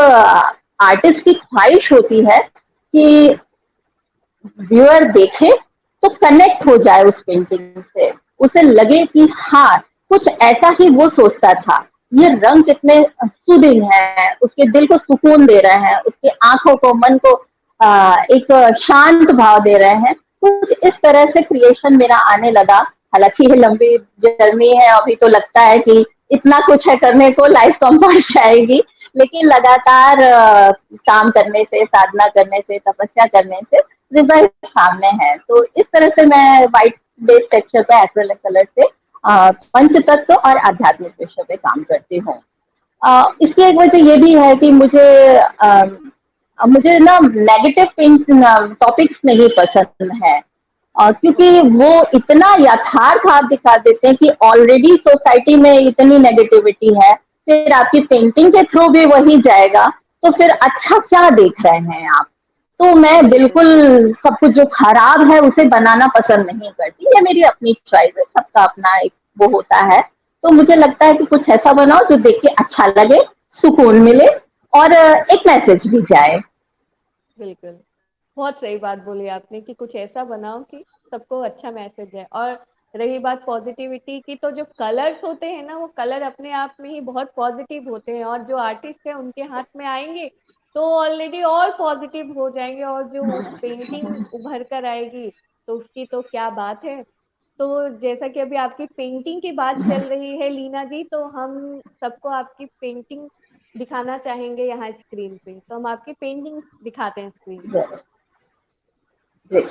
S2: आर्टिस्ट की ख्वाहिश होती है कि व्यूअर देखे तो कनेक्ट हो जाए उस पेंटिंग से, उसे लगे कि हाँ कुछ ऐसा ही वो सोचता था। ये रंग कितने सुदिंग है, उसके दिल को सुकून दे रहे हैं, उसके आंखों को मन को एक शांत भाव दे रहे हैं। कुछ इस तरह से क्रिएशन मेरा आने लगा। हालांकि ये लंबी जर्नी है, अभी तो लगता है कि इतना कुछ है करने को, लाइफ कम पड़ जाएगी। लेकिन लगातार काम करने से, साधना करने से, तपस्या करने से रिजल्ट सामने है। तो इस तरह से मैं व्हाइट बेस टेक्सचर पे एक्रेलिक कलर से पंच तत्व और आध्यात्मिक विषय पे काम करती हूँ। इसकी एक वजह ये भी है कि मुझे ना नेगेटिव पेंट टॉपिक्स नहीं पसंद है। क्योंकि
S1: ओके।
S2: वो इतना यथार्थ आप दिखा देते हैं कि ऑलरेडी सोसाइटी में इतनी नेगेटिविटी है, फिर आपकी पेंटिंग के थ्रू भी वही जाएगा, तो फिर अच्छा क्या देख रहे हैं आप। तो मैं
S1: बिल्कुल।
S2: बिल्कुल सब कुछ जो खराब है उसे बनाना पसंद नहीं करती। ये मेरी अपनी चॉइस है, सबका अपना एक वो होता है। तो मुझे लगता है कि कुछ ऐसा बनाओ जो देख के अच्छा लगे, सुकून मिले और एक मैसेज भी जाए।
S1: बिल्कुल। बहुत सही बात बोली आपने कि कुछ ऐसा बनाओ कि सबको अच्छा मैसेज है। और रही बात पॉजिटिविटी की, तो जो कलर्स होते हैं ना, वो कलर अपने आप में ही बहुत पॉजिटिव होते हैं, और जो आर्टिस्ट है उनके हाथ में आएंगे तो ऑलरेडी और पॉजिटिव हो जाएंगे, और जो पेंटिंग उभर कर आएगी तो उसकी तो क्या बात है। तो जैसा कि अभी आपकी पेंटिंग की बात चल रही है लीना जी, तो हम सबको आपकी पेंटिंग दिखाना चाहेंगे यहाँ स्क्रीन पे, तो हम आपकी पेंटिंग दिखाते हैं स्क्रीन पे।
S2: जी।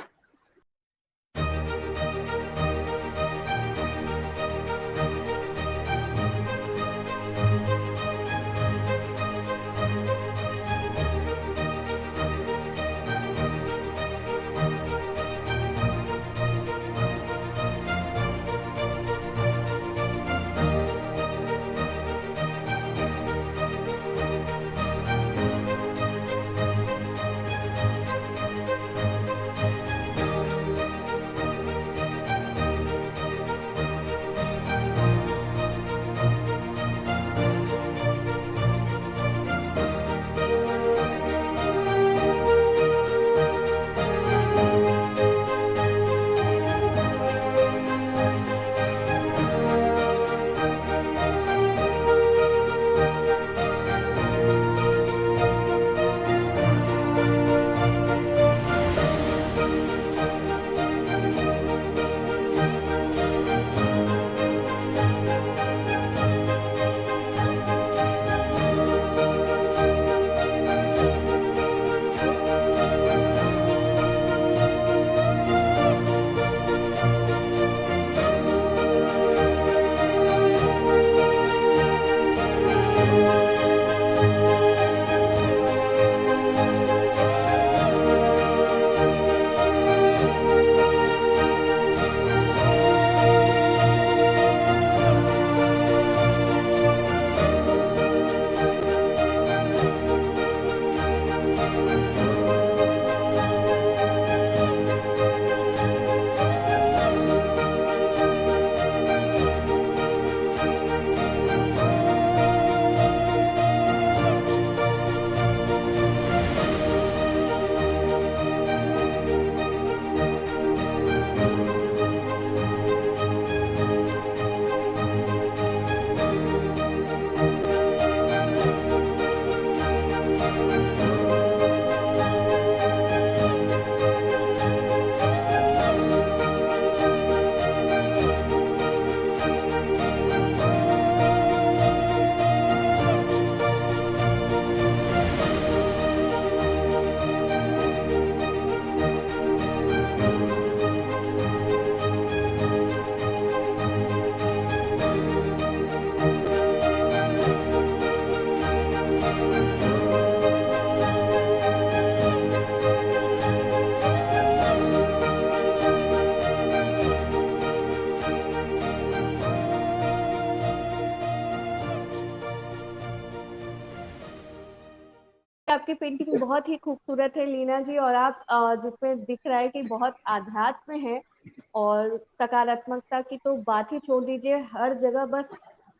S1: आपकी पेंटिंग बहुत ही खूबसूरत है लीना जी, और आप जिसमें दिख रहा है कि बहुत आध्यात्म है और सकारात्मकता की तो बात ही छोड़ दीजिए, हर जगह बस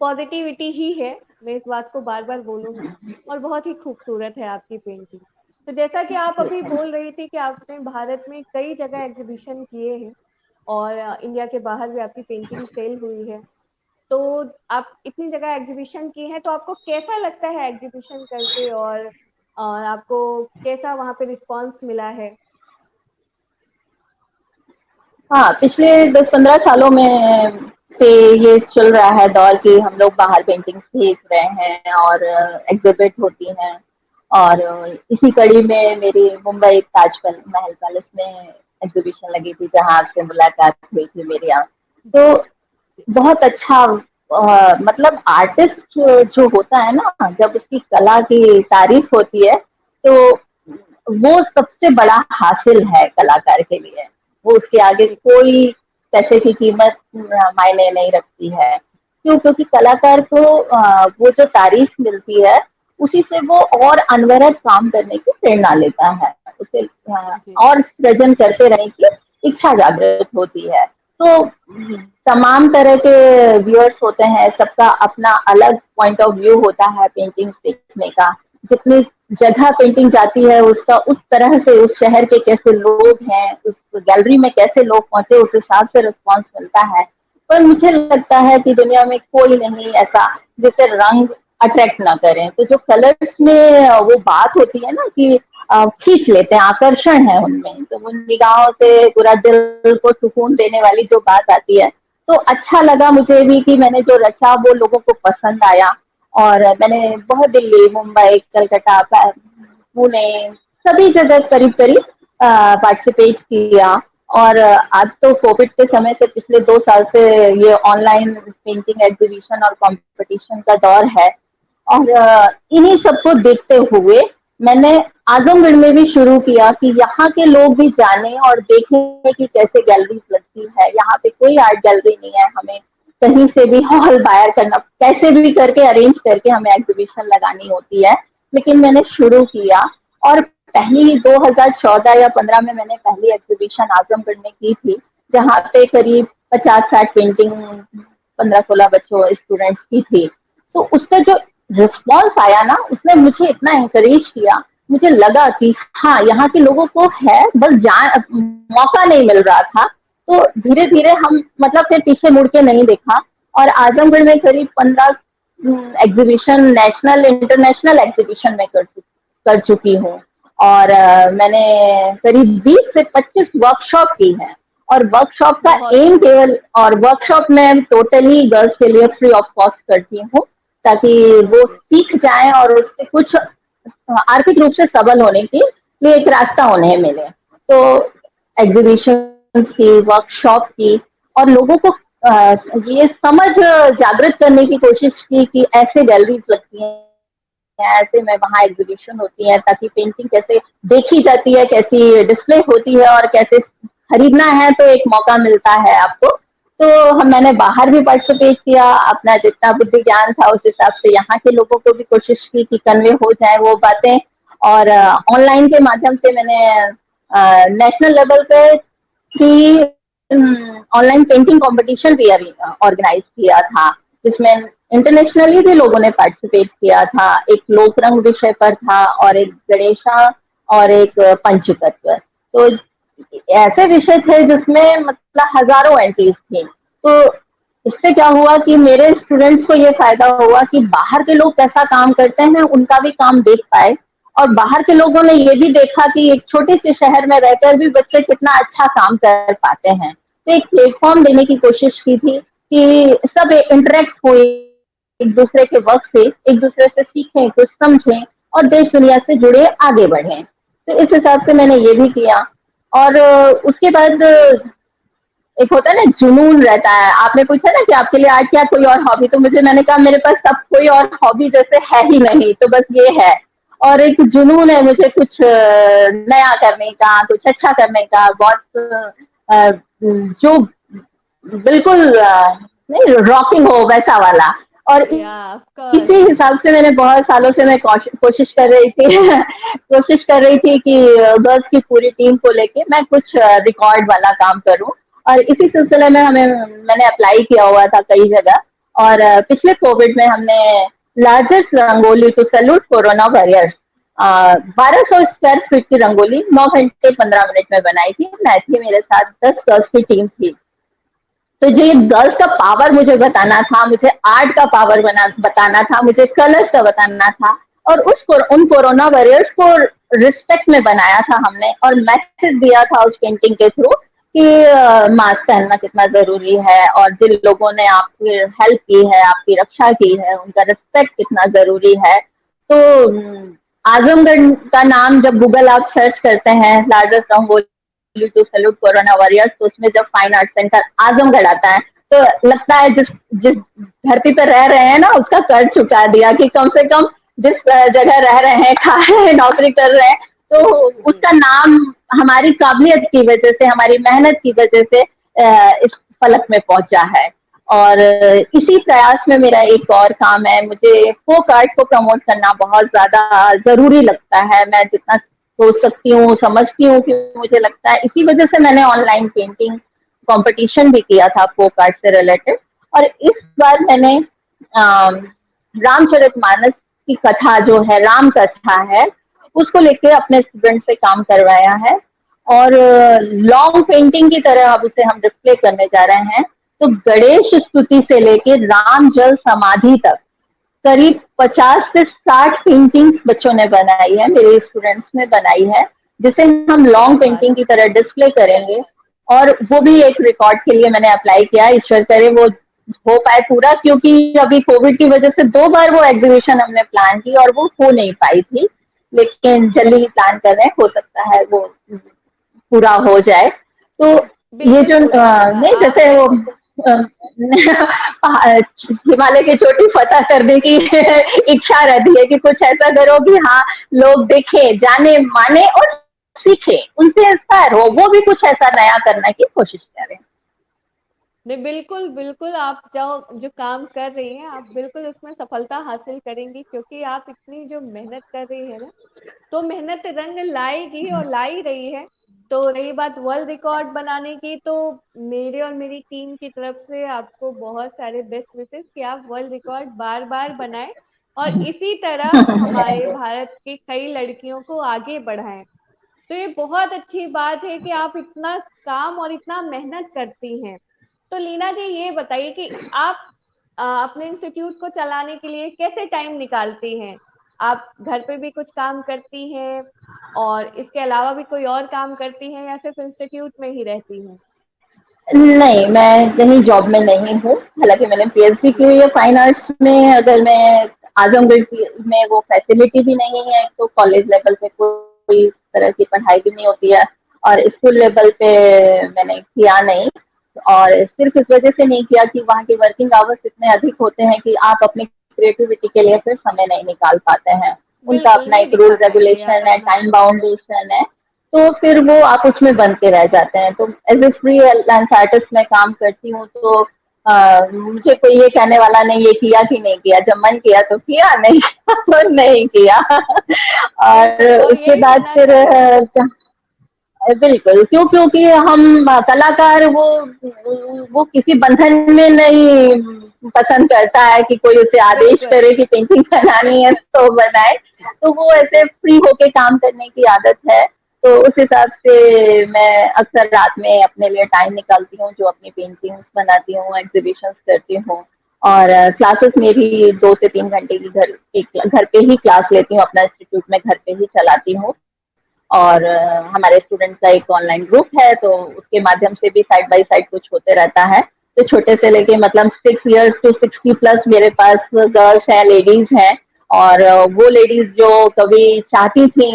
S1: पॉजिटिविटी ही है। मैं इस बात को बार बार बोलूंगी। और बहुत ही खूबसूरत है आपकी पेंटिंग। तो जैसा कि आप अभी बोल रही थी कि आपने भारत में कई जगह एग्जीबिशन किए हैं और इंडिया के बाहर भी आपकी पेंटिंग सेल हुई है। तो आप इतनी जगह एग्जीबिशन की हैं, तो आपको कैसा लगता है एग्जीबिशन करके, और आपको कैसा वहाँ पे रिस्पांस मिला है?
S2: हाँ, पिछले 10-15 सालों में से ये चल रहा है दौर कि हम लोग बाहर पेंटिंग्स भेज रहे हैं और एग्जिबिट होती हैं। और इसी कड़ी में मेरी मुंबई महल पैलेस में एग्जीबिशन लगी थी, जहाँ आपसे मुलाकात हुई थी मेरी यहाँ।
S1: जी।
S2: तो बहुत अच्छा, मतलब आर्टिस्ट जो होता है ना, जब उसकी कला की तारीफ होती है, तो वो सबसे बड़ा हासिल है कलाकार के लिए। वो उसके आगे
S1: जी।
S2: कोई पैसे की कीमत मायने नहीं रखती है। क्यों? क्योंकि कलाकार को वो जो तारीफ मिलती है, उसी से वो और अनवरत काम करने की प्रेरणा लेता है। उसे
S1: जी।
S2: और सृजन करते रहने की इच्छा जागृत होती है। तो तमाम तरह के व्यूअर्स होते हैं, सबका अपना अलग पॉइंट ऑफ व्यू होता है पेंटिंग्स देखने का। जितनी जगह पेंटिंग जाती है, उसका उस तरह से उस शहर के कैसे लोग हैं, उस गैलरी में कैसे लोग पहुंचे, उस हिसाब से रिस्पॉन्स मिलता है। पर मुझे लगता है कि दुनिया में कोई नहीं ऐसा जिसे रंग अट्रैक्ट ना करें। तो जो कलर्स में वो बात होती है ना कि खींच लेते हैं, आकर्षण है उनमें, तो उन निगाहों से पूरा दिल को सुकून देने वाली जो बात आती है। तो अच्छा लगा मुझे भी कि मैंने जो रचा वो लोगों को पसंद आया। और मैंने बहुत दिल्ली, मुंबई, कलकत्ता, पुणे, सभी जगह करीब करीब पार्टिसिपेट किया। और आज तो कोविड के समय से पिछले 2 साल से ये ऑनलाइन पेंटिंग एग्जीबिशन और कंपटीशन का दौर है। और इन्हीं सबको देखते हुए मैंने आजमगढ़ में भी शुरू किया कि यहाँ के लोग भी जाने और देखें कि कैसे गैलरीज लगती है। यहाँ पे कोई आर्ट गैलरी नहीं है, हमें कहीं से भी हॉल बायर करना, कैसे भी करके अरेंज करके हमें एग्जीबिशन लगानी होती है। लेकिन मैंने शुरू किया, और पहली 2014 या 15 में मैंने पहली एग्जीबिशन आजमगढ़ में की थी, जहाँ पे करीब 50-60 पेंटिंग 15-16 बच्चों स्टूडेंट्स की थी। तो उसका जो रिस्पॉन्स आया ना, उसने मुझे इतना इंकरेज किया। मुझे लगा कि हाँ, यहाँ के लोगों को है, बस जान मौका नहीं मिल रहा था। तो धीरे धीरे हम, मतलब फिर पीछे मुड़ के नहीं देखा। और आजमगढ़ में करीब 15 एग्जीबिशन, नेशनल इंटरनेशनल एग्जीबिशन में कर चुकी हूँ। और मैंने करीब 20 से 25 वर्कशॉप की हैं। और वर्कशॉप का
S1: बहुत
S2: एम
S1: बढ़िया।
S2: केवल, और वर्कशॉप में टोटली गर्ल्स के लिए फ्री ऑफ कॉस्ट करती हूँ, ताकि वो
S1: जी।
S2: सीख जाएं और उससे कुछ आर्थिक रूप से सबल होने के लिए एक रास्ता उन्हें मिले। तो एग्जीबिशन की, वर्कशॉप की, और लोगों को ये समझ जागृत करने की कोशिश की कि ऐसे गैलरीज लगती हैं, ऐसे में वहाँ एग्जीबिशन होती है, ताकि पेंटिंग कैसे देखी जाती है, कैसी डिस्प्ले होती है, और कैसे खरीदना है तो एक मौका मिलता है आपको। तो हम, मैंने बाहर भी पार्टिसिपेट किया, अपना जितना बुद्धि ज्ञान था उस हिसाब से यहाँ के लोगों को भी कोशिश की कि कन्वे हो जाए वो बातें। और ऑनलाइन के माध्यम से मैंने नेशनल लेवल पे 3 ऑनलाइन पेंटिंग कंपटीशन भी ऑर्गेनाइज किया था, जिसमें इंटरनेशनली भी लोगों ने पार्टिसिपेट किया था। एक लोक रंग विषय पर था, और एक गणेशा, और एक पंचतत्व। तो ऐसे विषय थे जिसमें मतलब हजारों एंट्रीज थी। तो इससे क्या हुआ कि मेरे स्टूडेंट्स को ये फायदा हुआ कि बाहर के लोग कैसा काम करते हैं, उनका भी काम देख पाए। और बाहर के लोगों ने ये भी देखा कि एक छोटे से शहर में रहकर भी बच्चे कितना अच्छा काम कर पाते हैं। तो एक प्लेटफॉर्म देने की कोशिश की थी कि सब इंटरेक्ट हुए एक दूसरे के वर्क से, एक दूसरे से सीखें, कुछ समझें, और देश दुनिया से जुड़े आगे बढ़ें। तो इस हिसाब से मैंने ये भी किया। और उसके बाद एक होता है ना, जुनून रहता है। आपने पूछा ना कि आपके लिए आर्ट क्या, कोई और हॉबी, तो मुझे, मैंने कहा मेरे पास सब कोई और हॉबी जैसे है ही नहीं, तो बस ये है। और एक जुनून है मुझे कुछ नया करने का, कुछ अच्छा करने का, बहुत जो बिल्कुल नहीं रॉकिंग हो वैसा वाला। और
S1: या ऑफ
S2: इसी
S1: कोर्स।
S2: हिसाब से मैंने बहुत सालों से मैं कोशिश कर रही थी कोशिश कर रही थी कि गर्ल्स की पूरी टीम को लेके मैं कुछ रिकॉर्ड वाला काम करूं। और इसी सिलसिले में हमें मैंने अप्लाई किया हुआ था कई जगह। और पिछले कोविड में हमने largest rangoli to salute corona warriors 1200 square feet की रंगोली 9 घंटे 15 मिनट में बनाई थी। मैं थी, मेरे साथ 10 गर्ल्स की टीम थी। तो जो ये गर्ल्स का पावर मुझे बताना था, मुझे आर्ट का पावर बताना था, मुझे कलर्स का बताना था। और उन कोरोना वॉरियर्स को रिस्पेक्ट में बनाया था हमने, और मैसेज दिया था उस पेंटिंग के थ्रू कि मास्क पहनना कितना जरूरी है, और जिन लोगों ने आपकी हेल्प की है, आपकी रक्षा की है, उनका रिस्पेक्ट कितना जरूरी है। तो आजमगढ़ का नाम जब गूगल आप सर्च करते हैं, largest rangoli to salute corona warriors, तो उसमें जब फाइन आर्ट सेंटर आजमगढ़ आता है, तो लगता है जिस जिस धरती पर रह रहे हैं ना, उसका कर चुका दिया कि कम से कम जिस जगह रह रहे हैं, खा रहे हैं, नौकरी कर रहे हैं, तो
S1: जी।
S2: उसका नाम हमारी काबिलियत की वजह से, हमारी मेहनत की वजह से इस फलक में पहुंचा है। और इसी प्रयास में मेरा एक और काम है, मुझे फोक आर्ट को प्रमोट करना बहुत ज्यादा जरूरी लगता है। मैं जितना सोच सकती हूँ, समझती हूँ, कि मुझे लगता है इसी वजह से मैंने ऑनलाइन पेंटिंग कंपटीशन भी किया था फोक आर्ट से रिलेटेड। और इस बार मैंने रामचरितमानस की कथा जो है, राम कथा है, उसको लेके अपने स्टूडेंट से काम करवाया है। और लॉन्ग पेंटिंग की तरह अब उसे हम डिस्प्ले करने जा रहे हैं। तो गणेश स्तुति से लेके राम जल समाधि तक करीब 50 से 60 पेंटिंग्स बच्चों ने बनाई है, मेरे स्टूडेंट्स ने बनाई है, जिसे हम
S1: क्या
S2: लॉन्ग
S1: बात
S2: पेंटिंग की
S1: है।
S2: तरह डिस्प्ले करेंगे। और वो भी एक रिकॉर्ड के लिए मैंने अप्लाई किया, ईश्वर करे वो हो पाए पूरा, क्योंकि अभी कोविड की वजह से 2 बार वो एग्जीबिशन हमने प्लान की और वो हो नहीं पाई थी। लेकिन जल्दी ही प्लान कर रहे हैं, हो सकता है वो पूरा हो जाए। तो ये
S1: बिल्कुल
S2: जो
S1: पूरा होगा
S2: नहीं,
S1: आप।
S2: जैसे वो हिमालय की चोटी फतह करने की इच्छा रहती है कि कुछ ऐसा करो कि हाँ, लोग देखें, जाने, माने और सीखे, उनसे इंस्पायर हो,
S1: जी।
S2: वो भी कुछ ऐसा नया करने की कोशिश करें।
S1: नहीं, बिल्कुल बिल्कुल, आप जो जो काम कर रही हैं आप बिल्कुल उसमें सफलता हासिल करेंगी, क्योंकि आप इतनी जो मेहनत कर रही है ना, तो मेहनत रंग लाएगी और ला ही रही है। तो रही बात वर्ल्ड रिकॉर्ड बनाने की, तो मेरे और मेरी टीम की तरफ से आपको बहुत सारे बेस्ट विशेस कि आप वर्ल्ड रिकॉर्ड बार बार बनाएं, और इसी तरह हमारे भारत की कई लड़कियों को आगे बढ़ाएं। तो ये बहुत अच्छी बात है कि आप इतना काम और इतना मेहनत करती हैं। तो लीना जी, ये बताइए कि आप अपने इंस्टीट्यूट को चलाने के लिए कैसे टाइम निकालती हैं? आप घर पे भी कुछ काम करती हैं और इसके अलावा भी कोई और काम करती हैं, या सिर्फ इंस्टीट्यूट में ही रहती हैं?
S2: नहीं, मैं कहीं जॉब में नहीं हूँ। हालांकि मैंने पीएचडी की
S1: जी।
S2: हुई है फाइन आर्ट्स में। अगर मैं आजमगढ़ में वो फैसिलिटी भी नहीं है, तो कॉलेज लेवल पे कोई इस तरह की पढ़ाई भी नहीं होती है, और स्कूल लेवल पे मैंने किया नहीं। और सिर्फ इस वजह से नहीं किया कि वहाँ के वर्किंग आवर्स इतने अधिक होते हैं कि आप अपनी क्रिएटिविटी के लिए फिर समय नहीं निकाल पाते हैं। उनका
S1: बिल्कुल
S2: अपना
S1: नहीं
S2: एक रूल
S1: दिखा पाएंगे आप
S2: रेगुलेशन है,
S1: अपना।
S2: टाइम बाउंडेशन है। तो फिर वो आप उसमें बनते रह जाते हैं। तो as a freelance artist मैं काम करती हूँ, तो मुझे कोई ये कहने वाला नहीं, ये किया कि नहीं किया, जब मन किया तो किया, नहीं किया तो नहीं किया।
S1: बिल्कुल,
S2: और
S1: और
S2: उसके
S1: यही
S2: बाद
S1: होना
S2: फिर
S1: चाहिए।
S2: बिल्कुल, क्योंकि हम कलाकार वो किसी बंधन में नहीं पसंद करता है कि कोई उसे आदेश
S1: बिल्कुल।
S2: करे कि पेंटिंग बनानी है तो बनाए। तो वो ऐसे फ्री होके काम करने की आदत है। तो उस हिसाब से मैं अक्सर रात में अपने लिए टाइम निकालती हूँ, जो अपनी पेंटिंग्स बनाती हूँ, एग्जीबिशंस करती हूँ। और क्लासेस मेरी 2 से 3 घंटे की घर पे ही क्लास लेती हूँ, अपना इंस्टीट्यूट में घर पे ही चलाती हूँ। और हमारे स्टूडेंट का एक ऑनलाइन ग्रुप है, तो उसके माध्यम से भी साइड बाय साइड कुछ होते रहता है। तो छोटे से लेके मतलब 6 इयर्स टू 60 प्लस मेरे पास गर्ल्स हैं, लेडीज हैं। और वो लेडीज जो कभी चाहती थी,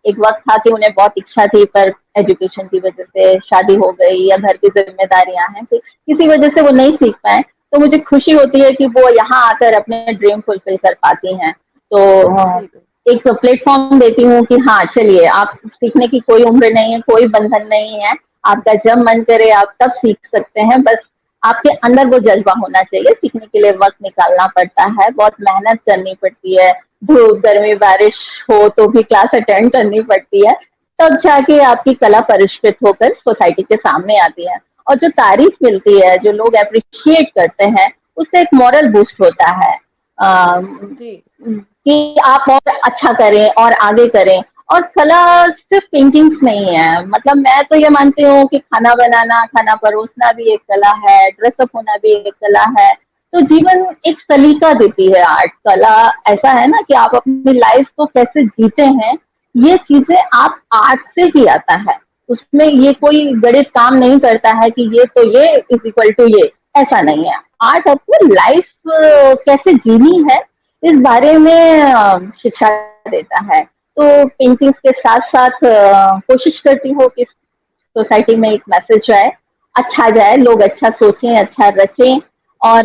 S2: एक वक्त था कि उन्हें बहुत इच्छा थी, पर एजुकेशन की वजह से शादी हो गई या घर की जिम्मेदारियां हैं, तो किसी वजह से वो नहीं सीख पाए। तो मुझे खुशी होती है कि वो यहाँ आकर अपने ड्रीम फुलफिल कर पाती हैं। तो
S1: बिल्कुल।
S2: एक प्लेटफॉर्म देती हूँ कि हाँ, चलिए, आप सीखने की कोई उम्र नहीं है, कोई बंधन नहीं है। आपका जब मन करे आप तब सीख सकते हैं। बस आपके अंदर वो जज्बा होना चाहिए। सीखने के लिए वक्त निकालना पड़ता है, बहुत मेहनत करनी पड़ती है, धूप गर्मी बारिश हो तो भी क्लास अटेंड करनी पड़ती है, तब जाके आपकी कला परिष्कृत होकर सोसाइटी के सामने आती है। और जो तारीफ मिलती है, जो लोग अप्रिशिएट करते हैं, उससे एक मॉरल बूस्ट होता है
S1: जी।
S2: कि आप और अच्छा करें और आगे करें। और कला सिर्फ पेंटिंग्स नहीं है, मतलब मैं तो ये मानती हूँ कि खाना बनाना, खाना परोसना भी एक कला है, ड्रेसअप होना भी एक कला है। तो जीवन एक सलीका देती है आर्ट। कला ऐसा है ना कि आप अपनी लाइफ को कैसे जीते हैं, ये चीजें आप आर्ट से ही आता है। उसमें ये कोई गणित काम नहीं करता है कि ये तो ये इज इक्वल टू ये, ऐसा नहीं है। आर्ट आपको लाइफ कैसे जीनी है इस बारे में शिक्षा देता है। तो पेंटिंग्स के साथ साथ कोशिश करती हूँ कि सोसाइटी में एक मैसेज जाए, अच्छा जाए, लोग अच्छा सोचें, अच्छा रचें। और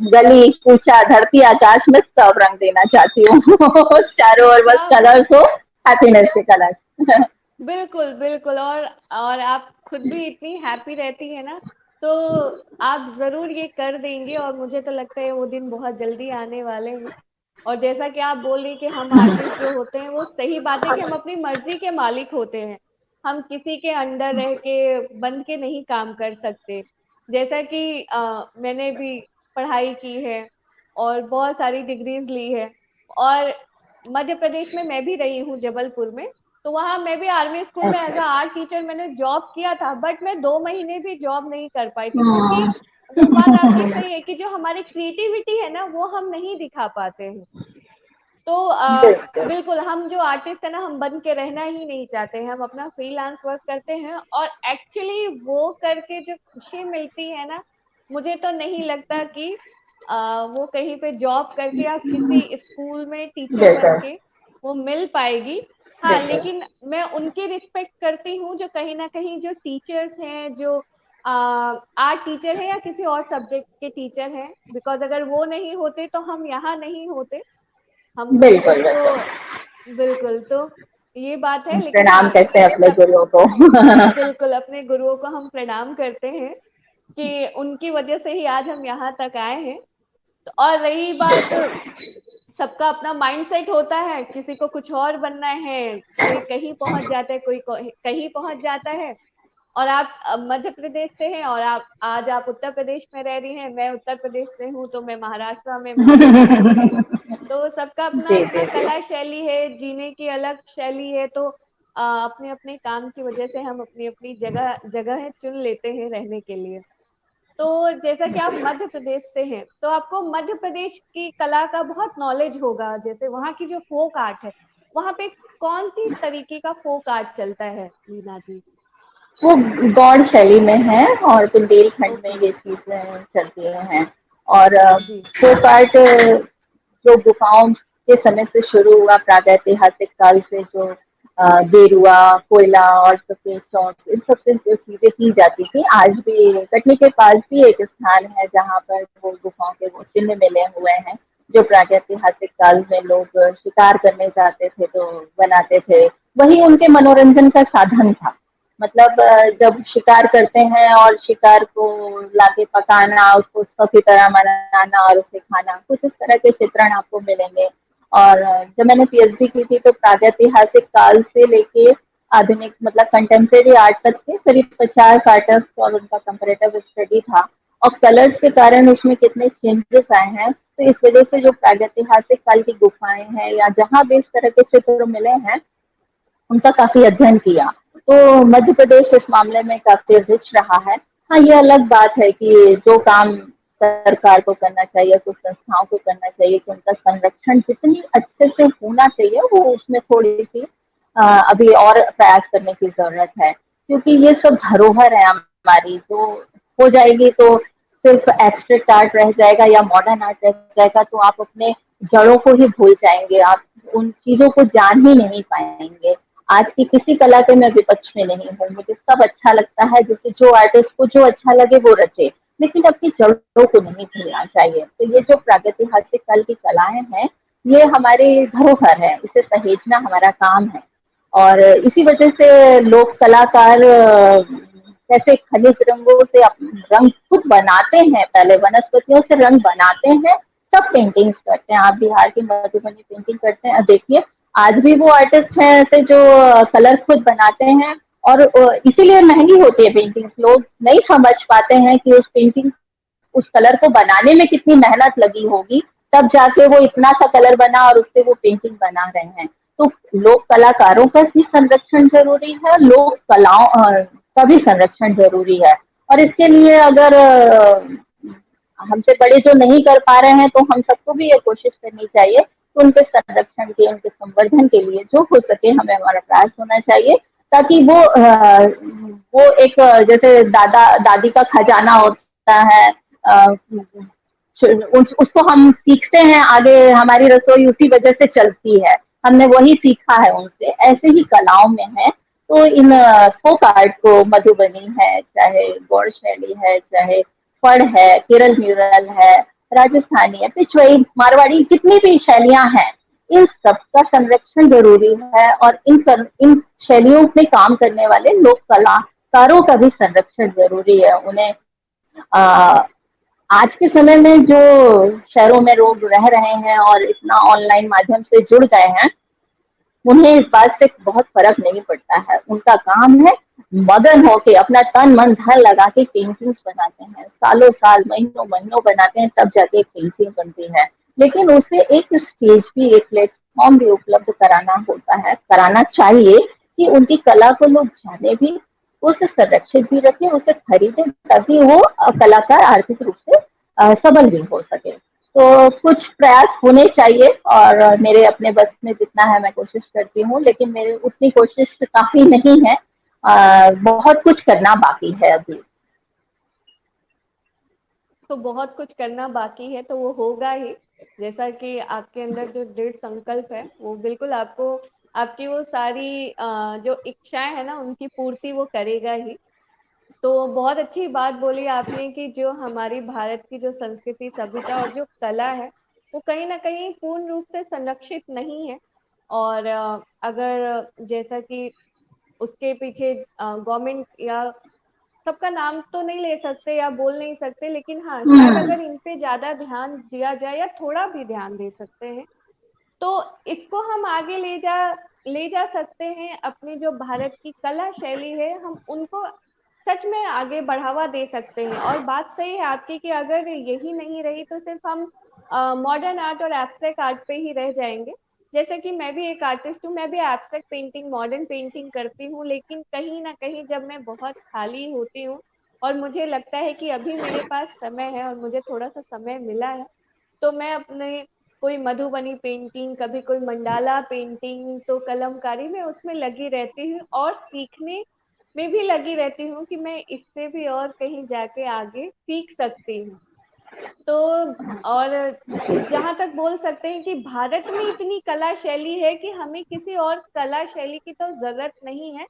S2: गली कूचा धरती आकाश में सब रंग देना चाहती हूँ। चारों ओर बस
S1: क्या बात
S2: कलर्स हो, हैप्पीनेस के कलर्स।
S1: बिल्कुल, बिल्कुल। और आप खुद भी इतनी हैप्पी रहती है ना, तो आप ज़रूर ये कर देंगी और मुझे तो लगता है वो दिन बहुत जल्दी आने वाले हैं। और जैसा कि आप बोल रही कि हम आर्टिस्ट जो होते हैं, वो सही बात है कि हम अपनी मर्ज़ी के मालिक होते हैं। हम किसी के अंडर रह के, बंध के नहीं काम कर सकते। जैसा कि मैंने भी पढ़ाई की है और बहुत सारी डिग्रीज़ ली है, और मध्य प्रदेश में मैं भी रही हूँ, जबलपुर में। तो वहाँ मैं भी आर्मी स्कूल में एज
S2: अच्छा।
S1: अ आर्ट टीचर मैंने जॉब किया था, बट मैं 2 महीने भी जॉब नहीं कर पाई थी, क्योंकि वो बात आपकी सही है कि जो हमारी क्रिएटिविटी है ना, वो हम नहीं दिखा पाते हैं। तो
S2: बिल्कुल।
S1: बिल्कुल, हम जो आर्टिस्ट है ना, हम बन के रहना ही नहीं चाहते हैं, हम अपना फ्रीलांस वर्क करते हैं, और एक्चुअली वो करके जो खुशी मिलती है ना, मुझे तो नहीं लगता कि वो कहीं पे जॉब करके या किसी स्कूल में टीचर बन
S2: बिल्कुल।
S1: के वो मिल पाएगी। हाँ,
S2: बिल्कुल।
S1: लेकिन मैं उनकी रिस्पेक्ट करती हूँ जो कहीं ना कहीं जो टीचर्स हैं, जो आर्ट टीचर है या किसी और सब्जेक्ट के टीचर हैं, बिकॉज अगर वो नहीं होते तो हम यहाँ नहीं होते, हम
S2: बिल्कुल।
S1: सबको।
S2: बिल्कुल।
S1: बिल्कुल, तो ये बात है, लेकिन
S2: प्रणाम
S1: हाँ,
S2: करते हैं अपने
S1: सब
S2: गुरुओं को।
S1: बिल्कुल अपने गुरुओं को हम प्रणाम करते हैं कि उनकी वजह से ही आज हम यहाँ तक आए हैं। तो और रही बात,
S2: बिल्कुल।
S1: सबका अपना माइंडसेट होता है, किसी को कुछ और बनना है, कोई कहीं पहुंच जाता है, कोई कहीं पहुंच जाता है। और आप मध्य प्रदेश से हैं और आप आज आप उत्तर प्रदेश में रह रही हैं, मैं उत्तर प्रदेश से हूँ, तो मैं महाराष्ट्र में मुंबई में रह रही हूँ। तो सबका अपना
S2: जी
S1: अपना
S2: जी जी।
S1: कला शैली है, जीने की अलग शैली है। तो अपने अपने काम की वजह से हम अपनी अपनी जगह जगह चुन लेते हैं रहने के लिए। तो जैसा कि आप मध्य प्रदेश से हैं, तो आपको मध्य प्रदेश की कला का बहुत नॉलेज होगा, जैसे वहाँ की जो फोक आर्ट है, वहाँ पे कौन सी तरीके का फोक आर्ट चलता है, लीना जी?
S2: वो गौड़ शैली में है और बुंदेलखंड में
S1: ओके।
S2: ये चीजें चलती हैं। और
S1: जी।
S2: फोक आर्ट जो गुफाओं के समय से शुरू हुआ, प्रागैतिहासिक काल से जो गेरुआ, कोयला और सफेद चौक, इन सब से जो चीजें की जाती थी, आज भी कटनी के पास भी एक स्थान है जहाँ पर वो गुफाओं के वो चिन्ह मिले हुए हैं, जो प्रागैतिहासिक काल में लोग शिकार करने जाते थे तो बनाते थे। वही उनके मनोरंजन का साधन था। मतलब जब शिकार करते हैं और शिकार को लाके पकाना, उसको उत्सव की तरह मनाना और उसे खाना, कुछ इस तरह के चित्रण आपको मिलेंगे। और जब मैंने पीएचडी की थी तो प्रागैतिहासिक काल से लेके आधुनिक मतलब कंटेम्प्रेरी आर्ट तक के करीब 50 आर्टिस्ट और उनका कंपैरेटिव स्टडी था। और कलर्स के कारण उसमें कितने चेंजेस आए हैं, तो इस वजह से जो प्रागैतिहासिक काल की गुफाएं हैं या जहाँ भी इस तरह के चित्र मिले हैं, उनका काफी अध्ययन किया। तो मध्य प्रदेश इस मामले में काफी रिच रहा है। हाँ, ये अलग बात है कि जो काम सरकार को करना चाहिए, कुछ संस्थाओं को करना चाहिए कि उनका संरक्षण जितनी अच्छे से होना चाहिए, वो उसमें थोड़ी सी अभी और प्रयास करने की जरूरत है। क्योंकि ये सब धरोहर है हमारी, जो हो जाएगी तो सिर्फ एब्स्ट्रैक्ट आर्ट रह जाएगा या मॉडर्न आर्ट रह जाएगा, तो आप अपने जड़ों को ही भूल जाएंगे, आप उन चीजों को जान ही नहीं पाएंगे। आज की किसी कला के मैं विपक्ष में नहीं हूँ, मुझे सब अच्छा लगता है, जैसे जो आर्टिस्ट को जो अच्छा लगे वो रचे, लेकिन अपनी जड़ों को नहीं भूलना चाहिए। तो ये जो प्रागैतिहासिक काल की कलाएं हैं, ये हमारे धरोहर है, इसे सहेजना हमारा काम है। और इसी वजह से लोक कलाकार कैसे खनिज रंगों से रंग खुद बनाते हैं, पहले वनस्पतियों से रंग बनाते हैं, तब पेंटिंग्स करते हैं। आप बिहार की मधुबनी पेंटिंग करते हैं, अब देखिए आज भी वो आर्टिस्ट हैं ऐसे जो कलर खुद बनाते हैं, और इसीलिए महंगी होती है पेंटिंग्स। लोग नहीं समझ पाते हैं कि उस कलर को बनाने में कितनी मेहनत लगी होगी, तब जाके वो इतना सा कलर बना और उससे वो पेंटिंग बना रहे हैं। तो लोक कलाकारों का भी संरक्षण जरूरी है, लोक कलाओं का भी संरक्षण जरूरी है। और इसके लिए अगर हमसे बड़े जो नहीं कर पा रहे हैं, तो हम सबको भी ये कोशिश करनी चाहिए कि उनके संरक्षण के, उनके संवर्धन के लिए जो हो सके हमें हमारा प्रयास होना चाहिए, ताकि वो एक जैसे दादा दादी का खजाना होता है, उसको हम सीखते हैं आगे, हमारी रसोई उसी वजह से चलती है, हमने वही सीखा है उनसे, ऐसे ही कलाओं में है। तो इन फोक आर्ट को, मधुबनी है, चाहे गौड़ शैली है, चाहे फड़ है, केरल म्यूरल है, राजस्थानी है, पिछवाई, मारवाड़ी, जितनी भी शैलियां हैं, इन सबका संरक्षण जरूरी है। और इन शैलियों में काम करने वाले लोक कलाकारों का भी संरक्षण जरूरी है। उन्हें आ, आज के समय में जो शहरों में लोग रह रहे हैं और इतना ऑनलाइन माध्यम से जुड़ गए हैं, उन्हें इस बात से बहुत फर्क नहीं पड़ता है। उनका काम है मगन होके अपना तन मन धन लगा के पेंटिंग्स बनाते हैं, सालों साल, महीनों महीनों बनाते हैं, तब जाके एक पेंटिंग बनती है। लेकिन उसे एक स्टेज भी, एक प्लेटफॉर्म भी उपलब्ध कराना होता है, कराना चाहिए, कि उनकी कला को लोग जाने भी, उसे संरक्षित भी रखें, उसे खरीदें, ताकि वो कलाकार आर्थिक रूप से सबल भी हो सके। तो कुछ प्रयास होने चाहिए, और मेरे अपने बस में जितना है मैं कोशिश करती हूँ, लेकिन मेरी उतनी कोशिश काफी नहीं है, बहुत कुछ करना बाकी है अभी।
S1: तो बहुत कुछ करना बाकी है, तो वो होगा ही। जैसा कि आपके अंदर जो दृढ़ संकल्प है, वो बिल्कुल आपको, आपकी वो सारी जो इच्छाएं है ना, उनकी पूर्ति वो करेगा ही। तो बहुत अच्छी बात बोली आपने कि जो हमारी भारत की जो संस्कृति, सभ्यता और जो कला है, वो कहीं ना कहीं पूर्ण रूप से संरक्षित नहीं है। और अगर जैसा कि उसके पीछे गवर्नमेंट या सबका नाम तो नहीं ले सकते या बोल नहीं सकते, लेकिन हाँ, शायद
S2: हम्म।
S1: अगर इन पे ज्यादा ध्यान दिया जाए या थोड़ा भी ध्यान दे सकते हैं, तो इसको हम आगे ले जा सकते हैं। अपनी जो भारत की कला शैली है, हम उनको सच में आगे बढ़ावा दे सकते हैं। और बात सही है आपकी कि अगर यही नहीं रही तो सिर्फ हम मॉडर्न आर्ट और एब्स्ट्रैक्ट आर्ट पे ही रह जाएंगे। जैसे कि मैं भी एक आर्टिस्ट हूँ, मैं भी एब्स्ट्रैक्ट पेंटिंग, मॉडर्न पेंटिंग करती हूँ, लेकिन कहीं ना कहीं जब मैं बहुत खाली होती हूँ और मुझे लगता है कि अभी मेरे पास समय है और मुझे थोड़ा सा समय मिला है, तो मैं अपने कोई मधुबनी पेंटिंग, कभी कोई मंडाला पेंटिंग, तो कलमकारी में उसमें लगी रहती हूँ और सीखने में भी लगी रहती हूँ कि मैं इससे भी और कहीं जाके आगे सीख सकती हूँ। तो और
S2: जी।
S1: जहां तक बोल सकते हैं कि भारत में इतनी कला शैली है कि हमें किसी और कला शैली की तो जरूरत नहीं है।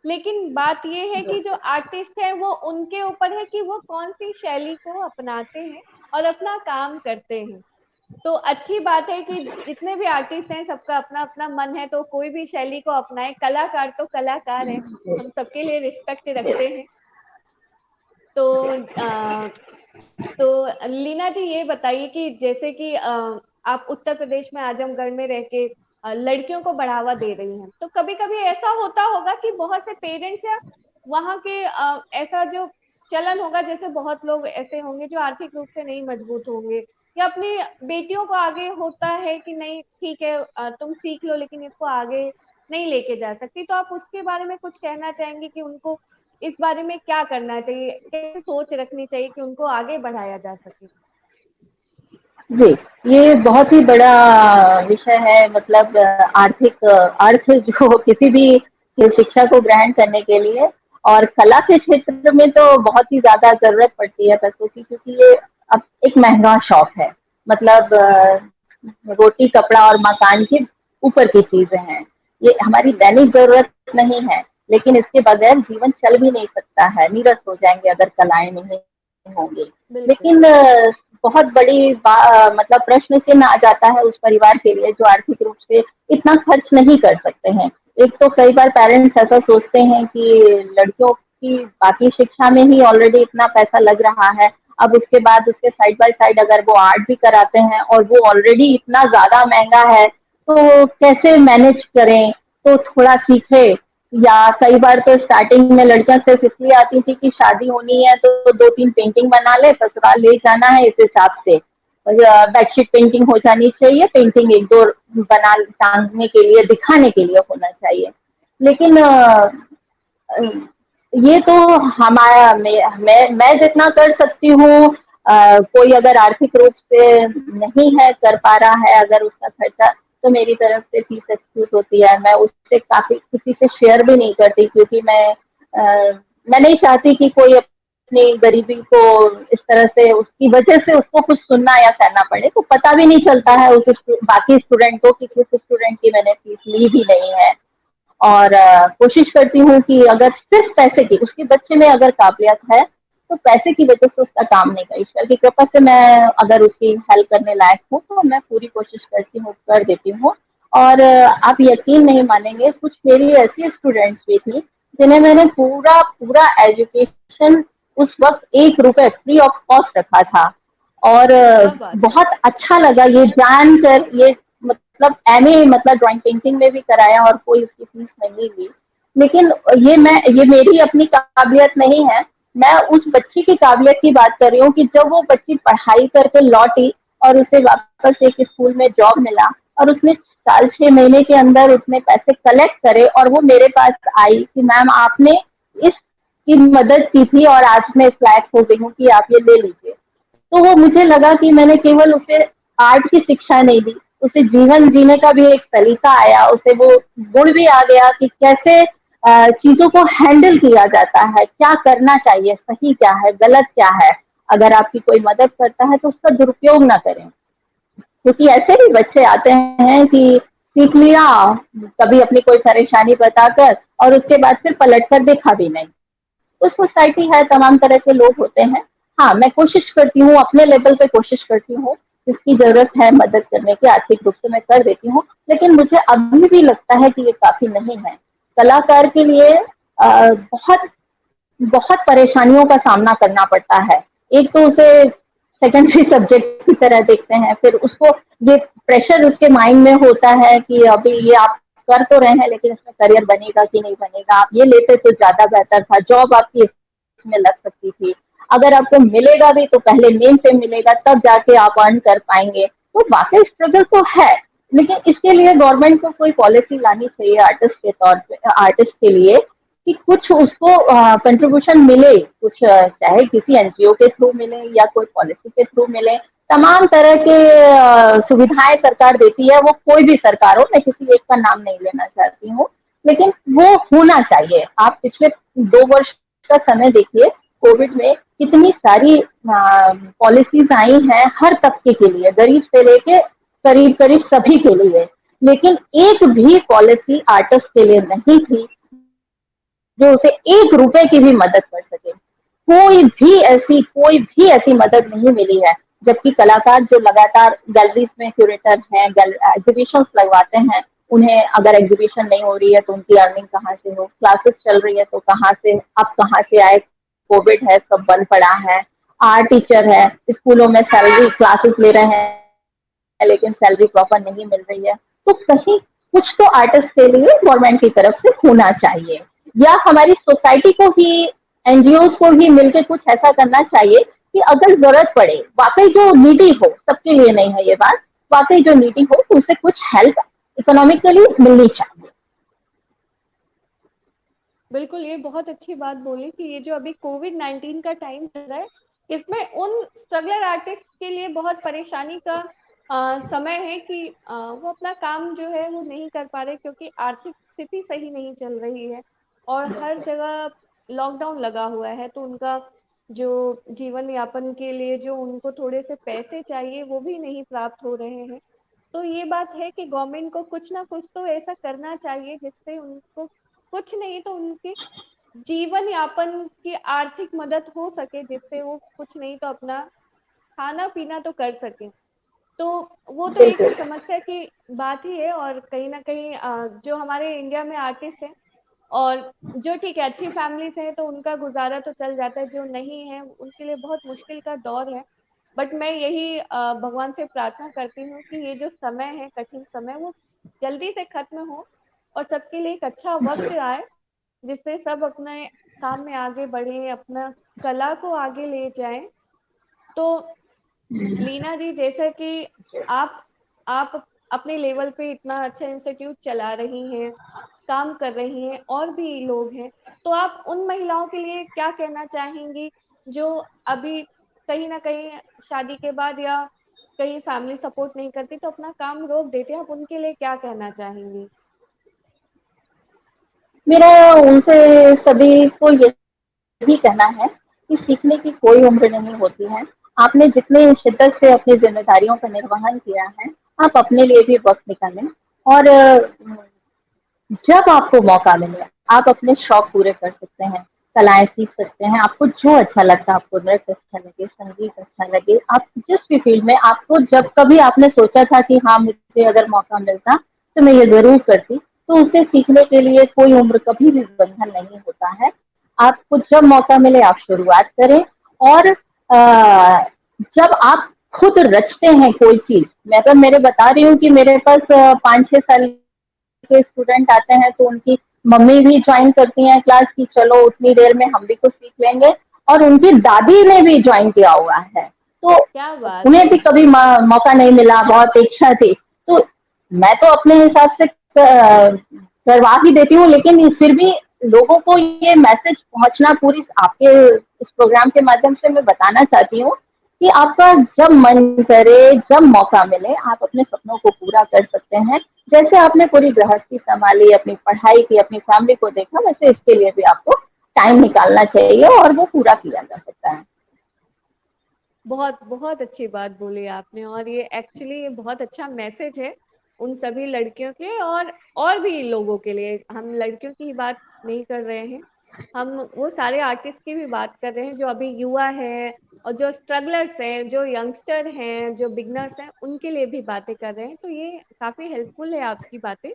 S1: लेकिन बात यह है कि जो आर्टिस्ट है, वो उनके ऊपर है कि वो कौन सी शैली को अपनाते हैं और अपना काम करते हैं। तो अच्छी बात है कि जितने भी आर्टिस्ट हैं, सबका अपना अपना मन है, तो कोई भी शैली को अपनाए। कलाकार तो कलाकार है, हम सबके लिए रिस्पेक्ट रखते हैं। तो तो लीना जी, ये बताइए कि जैसे कि आप उत्तर प्रदेश में आजमगढ़ में रह के लड़कियों को बढ़ावा दे रही हैं, तो कभी कभी ऐसा होता होगा कि बहुत से पेरेंट्स या वहाँ के ऐसा जो चलन होगा, जैसे बहुत लोग ऐसे होंगे जो आर्थिक रूप से नहीं मजबूत होंगे, या अपनी बेटियों को आगे होता है कि नहीं ठीक है, तुम सीख लो, लेकिन इसको आगे नहीं लेके जा सकती। तो आप उसके बारे में कुछ कहना चाहेंगे कि उनको इस बारे में क्या करना चाहिए, कैसे सोच रखनी चाहिए कि उनको आगे बढ़ाया जा सके?
S2: जी, ये बहुत ही बड़ा विषय है। मतलब आर्थिक अर्थ जो किसी भी शिक्षा को ग्रहण करने के लिए, और कला के क्षेत्र में तो बहुत ही ज़्यादा ज़रूरत पड़ती है पैसों की, क्योंकि ये अब एक महँगा शौक है। मतलब रोटी, कपड़ा और मकान के ऊपर की चीज़ें हैं। ये हमारी
S1: जी।
S2: दैनिक ज़रूरत नहीं है, लेकिन इसके बगैर जीवन चल भी नहीं सकता है, नीरस हो जाएँगे अगर कलाएँ नहीं होंगी।
S1: बिल्कुल।
S2: लेकिन बहुत बड़ी मतलब प्रश्न चिन्ह आ जाता है उस परिवार के लिए जो आर्थिक रूप से इतना खर्च नहीं कर सकते हैं। एक तो कई बार पेरेंट्स ऐसा सोचते हैं कि लड़कियों उसकी बाकी शिक्षा में ही ऑलरेडी इतना पैसा लग रहा है, अब उसके बाद उसके साइड बाय साइड अगर वो आर्ट भी कराते हैं और वो ऑलरेडी इतना ज़्यादा महँगा है, तो कैसे मैनेज करें? तो थोड़ा सीखे। या कई बार तो स्टार्टिंग में लड़कियां सिर्फ इसलिए आती थी कि शादी होनी है तो 2-3 पेंटिंग बना ले, ससुराल ले जाना है इस हिसाब से। बेडशीट पेंटिंग हो जानी चाहिए, पेंटिंग 1-2 बना टाँगने के लिए, दिखाने के लिए होना चाहिए। लेकिन अ, ये तो हमारा मैं जितना कर सकती हूँ, कोई अगर आर्थिक रूप से नहीं है कर पा रहा है अगर उसका खर्चा, तो मेरी तरफ से फीस एक्सक्यूज होती है। मैं उससे काफी किसी से शेयर भी नहीं करती, क्योंकि मैं नहीं चाहती कि कोई अपनी गरीबी को इस तरह से उसकी वजह से उसको कुछ सुनना या सहना पड़े। तो पता भी नहीं चलता है उस बाकी स्टूडेंट को कि किस स्टूडेंट की मैंने फीस ली भी नहीं है। और कोशिश करती हूँ कि अगर सिर्फ पैसे की, उसके बच्चे में अगर काबिलियत है, तो पैसे की वजह से उसका काम नहीं कर, ईश्वर की कृपा से मैं अगर उसकी हेल्प करने लायक हूँ तो मैं पूरी कोशिश करती हूँ, कर देती हूँ। और आप यकीन नहीं मानेंगे, कुछ मेरी ऐसी स्टूडेंट्स भी थी जिन्हें मैंने पूरा पूरा एजुकेशन उस वक्त 1 रुपए फ्री ऑफ कॉस्ट रखा था। और
S1: क्या बात है।
S2: बहुत अच्छा लगा ये जानकर, ये मतलब एमए मतलब ड्राइंग पेंटिंग में भी कराया और कोई उसकी फीस नहीं ली। लेकिन ये मेरी अपनी काबिलियत नहीं है, मैं उस बच्ची की काबिलियत की बात कर रही हूँ कि जब वो बच्ची पढ़ाई करके लौटी और उसे वापस एक स्कूल में जॉब मिला, और उसने साल 6 महीने के अंदर उतने पैसे कलेक्ट करे और वो मेरे पास आई कि मैम आपने इसकी मदद की थी और आज मैं इस लायक हो गई हूँ कि आप ये ले लीजिए। तो वो मुझे लगा कि मैंने केवल उसे आर्ट की शिक्षा नहीं दी, उसे जीवन जीने का भी एक सलीका आया, उसे वो गुण भी आ गया कि कैसे चीजों को हैंडल किया जाता है, क्या करना चाहिए, सही क्या है, गलत क्या है। अगर आपकी कोई मदद करता है तो उसका दुरुपयोग ना करें, क्योंकि ऐसे भी बच्चे आते हैं कि सीख लिया कभी अपनी कोई परेशानी बताकर और उसके बाद फिर पलट कर देखा भी नहीं। तो सोसाइटी है, तमाम तरह के लोग होते हैं। हाँ, मैं कोशिश करती हूँ, अपने लेवल पे कोशिश करती हूँ, जिसकी ज़रूरत है मदद करने की आर्थिक रूप से मैं कर देती हूँ। लेकिन मुझे अभी भी लगता है कि ये काफ़ी नहीं है। कलाकार के लिए बहुत बहुत परेशानियों का सामना करना पड़ता है। एक तो उसे सेकेंडरी सब्जेक्ट की तरह देखते हैं, फिर उसको ये प्रेशर उसके माइंड में होता है कि अभी ये आप कर तो रहे हैं लेकिन इसमें करियर बनेगा कि नहीं बनेगा, आप ये लेते तो ज़्यादा बेहतर था, जॉब आपकी इसमें लग सकती थी। अगर आपको मिलेगा भी तो पहले नेम पे मिलेगा, तब जाके आप अर्न कर पाएंगे। तो वाकई स्ट्रगल तो है, लेकिन इसके लिए गवर्नमेंट को कोई पॉलिसी लानी चाहिए आर्टिस्ट के तौर पे, आर्टिस्ट के लिए, कि कुछ उसको कंट्रीब्यूशन मिले, कुछ चाहे किसी एनजीओ के थ्रू मिले या कोई पॉलिसी के थ्रू मिले। तमाम तरह के सुविधाएं सरकार देती है, वो कोई भी सरकार हो, मैं किसी एक का नाम नहीं लेना चाहती हूँ, लेकिन वो होना चाहिए। आप पिछले 2 वर्ष का समय देखिए, कोविड में कितनी सारी पॉलिसीज आई हैं हर तबके के लिए, गरीब से लेके करीब करीब सभी के लिए। लेकिन एक भी पॉलिसी आर्टिस्ट के लिए नहीं थी जो उसे 1 रुपए की भी मदद कर सके। कोई भी ऐसी मदद नहीं मिली है। जबकि कलाकार जो लगातार गैलरीज में क्यूरेटर हैं, एग्जीबिशन लगवाते हैं, उन्हें अगर एग्जीबिशन नहीं हो रही है तो उनकी अर्निंग कहाँ से हो, क्लासेस चल रही है तो कहाँ से, अब कहाँ से आए, कोविड है, सब बंद पड़ा है। आर्ट टीचर है, स्कूलों में सैलरी क्लासेस ले रहे हैं लेकिन सैलरी प्रॉपर नहीं मिल रही है। तो कहीं कुछ तो आर्टिस्ट के लिए गवर्नमेंट की तरफ से होना चाहिए, या हमारी सोसाइटी को भी, एनजीओ को भी मिलकर कुछ ऐसा करना चाहिए कि अगर जरूरत पड़े, वाकई जो नीडी हो, सबके लिए नहीं है ये बात, वाकई जो नीडी हो तो उसे कुछ हेल्प इकोनॉमिकली मिलनी चाहिए।
S1: बिल्कुल, ये बहुत अच्छी बात बोली कि ये जो अभी कोविड-19 का टाइम चल रहा है, इसमें उन स्ट्रगलर आर्टिस्ट के लिए बहुत परेशानी का समय है कि वो अपना काम जो है वो नहीं कर पा रहे, क्योंकि आर्थिक स्थिति सही नहीं चल रही है और हर जगह लॉकडाउन लगा हुआ है। तो उनका जो जीवन यापन के लिए जो उनको थोड़े से पैसे चाहिए, वो भी नहीं प्राप्त हो रहे हैं। तो ये बात है कि गवर्नमेंट को कुछ ना कुछ तो ऐसा करना चाहिए जिससे उनको कुछ नहीं तो उनके जीवन यापन की आर्थिक मदद हो सके, जिससे वो कुछ नहीं तो अपना खाना पीना तो कर सके। तो वो तो एक
S2: बिल्कुल।
S1: समस्या की बात ही है। और कहीं ना कहीं जो हमारे इंडिया में आर्टिस्ट हैं, और जो ठीक है अच्छी फैमिली से है तो उनका गुजारा तो चल जाता है, जो नहीं है उनके लिए बहुत मुश्किल का दौर है। बट मैं यही भगवान से प्रार्थना करती हूँ कि ये जो समय है, कठिन समय, वो जल्दी से खत्म हो और सबके लिए एक अच्छा वक्त
S2: जी।
S1: आए, जिससे सब अपने काम में आगे बढ़े, अपना कला को आगे ले जाएं। तो
S2: हम्म,
S1: लीना जी, जैसा कि
S2: जी।
S1: आप आप अपने लेवल पे इतना अच्छा इंस्टीट्यूट चला रही हैं, काम कर रही हैं, और भी लोग हैं, तो आप उन महिलाओं के लिए क्या कहना चाहेंगी जो अभी कहीं ना कहीं शादी के बाद या कहीं फैमिली सपोर्ट नहीं करती तो अपना काम रोक देते हैं, आप उनके लिए क्या कहना चाहेंगी?
S2: मेरा उनसे सभी को यही कहना है कि सीखने की कोई उम्र नहीं होती है। आपने जितने शिद्दत से अपनी जिम्मेदारियों का निर्वहन किया है, आप अपने लिए भी वक्त निकालें। और जब आपको मौका मिले, आप अपने शौक पूरे कर सकते हैं, कलाएं सीख सकते हैं। आपको जो अच्छा लगता है, आपको नृत्य अच्छा लगे, संगीत अच्छा लगे, आप जिस भी फील्ड में आपको जब कभी आपने सोचा था कि हाँ मुझे अगर मौका मिलता तो मैं ये जरूर करती, तो उसे सीखने के लिए कोई उम्र कभी भी बंधन नहीं होता है। आपको जब मौका मिले आप शुरुआत करें। और जब आप खुद रचते हैं कोई चीज, मैं तो मेरे बता रही हूँ कि मेरे पास 5-6 साल के स्टूडेंट आते हैं तो उनकी मम्मी भी ज्वाइन करती हैं क्लास की, चलो उतनी देर में हम भी कुछ सीख लेंगे। और उनकी दादी ने भी ज्वाइन किया हुआ है। तो
S1: क्या बात
S2: उन्हें
S1: है!
S2: भी कभी मौका नहीं मिला, बहुत इच्छा थी। तो मैं तो अपने हिसाब से करवा ही देती हूँ, लेकिन फिर भी लोगों को ये मैसेज पहुंचना पूरी आपके इस प्रोग्राम के माध्यम से मैं बताना चाहती हूँ कि आपका जब मन करे, जब मौका मिले, आप अपने सपनों को पूरा कर सकते हैं। जैसे आपने पूरी गृहस्थी संभाली, अपनी पढ़ाई की, अपनी फैमिली को देखा, वैसे इसके लिए भी आपको टाइम निकालना चाहिए और वो पूरा किया जा सकता है।
S1: बहुत बहुत अच्छी बात बोली आपने, और ये एक्चुअली बहुत अच्छा मैसेज है उन सभी लड़कियों के और भी लोगों के लिए। हम लड़कियों की ही बात नहीं कर रहे हैं, हम वो सारे आर्टिस्ट की भी बात कर रहे हैं जो अभी युवा हैं, और जो स्ट्रगलर्स हैं, जो यंगस्टर हैं, जो बिगनर्स हैं, उनके लिए भी बातें कर रहे हैं। तो ये काफी हेल्पफुल है आपकी बातें।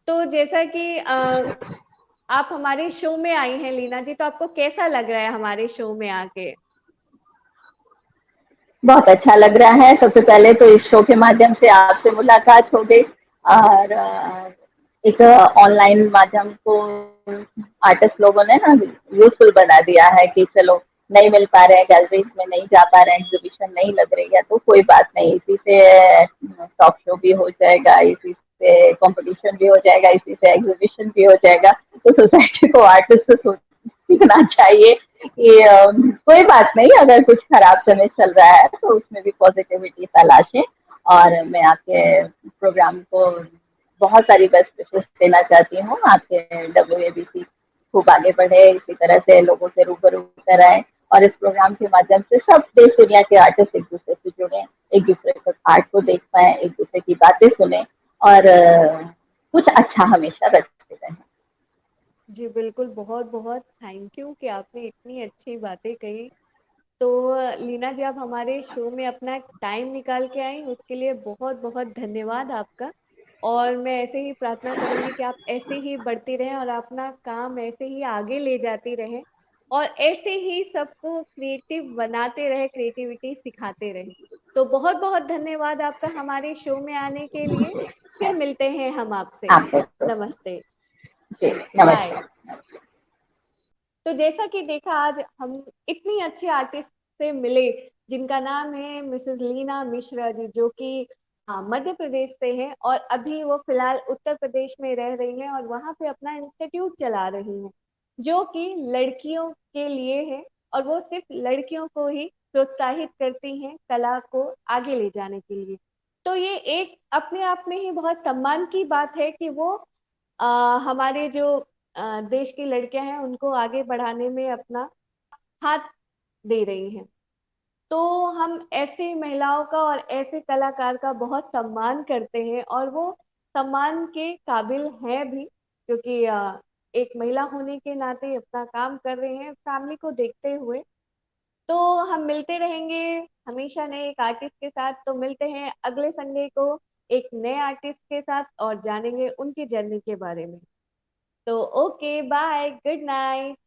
S1: तो जैसा कि आप हमारे शो में आई हैं लीना जी, तो आपको कैसा लग रहा है हमारे शो में आके?
S2: बहुत अच्छा लग रहा है। सबसे पहले तो इस शो के माध्यम से आपसे मुलाकात हो गई, और एक ऑनलाइन माध्यम को आर्टिस्ट लोगों ने ना यूजफुल बना दिया है कि चलो नहीं मिल पा रहे हैं, गैलरीज में नहीं जा पा रहे हैं, एग्जीबिशन नहीं लग रही है, तो कोई बात नहीं, इसी से टॉक शो भी हो जाएगा, इसी से कंपटीशन भी हो जाएगा, इसी से एग्जीबिशन भी हो जाएगा। तो सोसाइटी को आर्टिस्ट से सीखना चाहिए कि कोई बात नहीं, अगर कुछ खराब समय चल रहा है तो उसमें भी पॉजिटिविटी तलाशें। और मैं आपके प्रोग्राम को बहुत सारी बेस्ट विशेष देना चाहती हूँ। आपके WABC खूब आगे बढ़े, इसी तरह से लोगों से रूबरू कराएं, और इस प्रोग्राम के माध्यम से सब देश दुनिया के आर्टिस्ट एक दूसरे से जुड़े, एक दूसरे के आर्ट को देख पाए, एक दूसरे की बातें सुने, और कुछ अच्छा हमेशा रखते रहें।
S1: जी बिल्कुल, बहुत बहुत थैंक यू कि आपने इतनी अच्छी बातें कही। तो लीना जी, आप हमारे शो में अपना टाइम निकाल के आई, उसके लिए बहुत बहुत धन्यवाद आपका। और मैं ऐसे ही प्रार्थना करूंगी कि आप ऐसे ही बढ़ती रहें और अपना काम ऐसे ही आगे ले जाती रहें, और ऐसे ही सबको क्रिएटिव बनाते रहे, क्रिएटिविटी सिखाते रहे। तो बहुत बहुत धन्यवाद आपका हमारे शो में आने के लिए। फिर मिलते हैं हम आपसे।
S2: आपको तो
S1: नमस्ते।
S2: जी,
S1: बाय।
S2: नमस्कार।
S1: तो जैसा कि देखा, आज हम इतनी अच्छे आर्टिस्ट से मिले जिनका नाम है मिसेस लीना मिश्रा जी, जो कि मध्य प्रदेश से हैं, और अभी वो फिलहाल उत्तर प्रदेश में रह रही हैं और वहां पे अपना इंस्टीट्यूट चला रही हैं, जो कि लड़कियों के लिए है। और वो सिर्फ लड़कियों को ही प्रोत्साहित करती हैं कला को आगे ले जाने के लिए। तो ये एक अपने आप में ही बहुत सम्मान की बात है कि वो हमारे जो देश की लड़कियां हैं उनको आगे बढ़ाने में अपना हाथ दे रही हैं। तो हम ऐसी महिलाओं का और ऐसे कलाकार का बहुत सम्मान करते हैं, और वो सम्मान के काबिल हैं भी, क्योंकि एक महिला होने के नाते अपना काम कर रहे हैं फैमिली को देखते हुए। तो हम मिलते रहेंगे हमेशा नए एक आर्टिस्ट के साथ। तो मिलते हैं अगले संडे को एक नए आर्टिस्ट के साथ और जानेंगे उनकी जर्नी के बारे में। तो ओके बाय, गुड नाइट।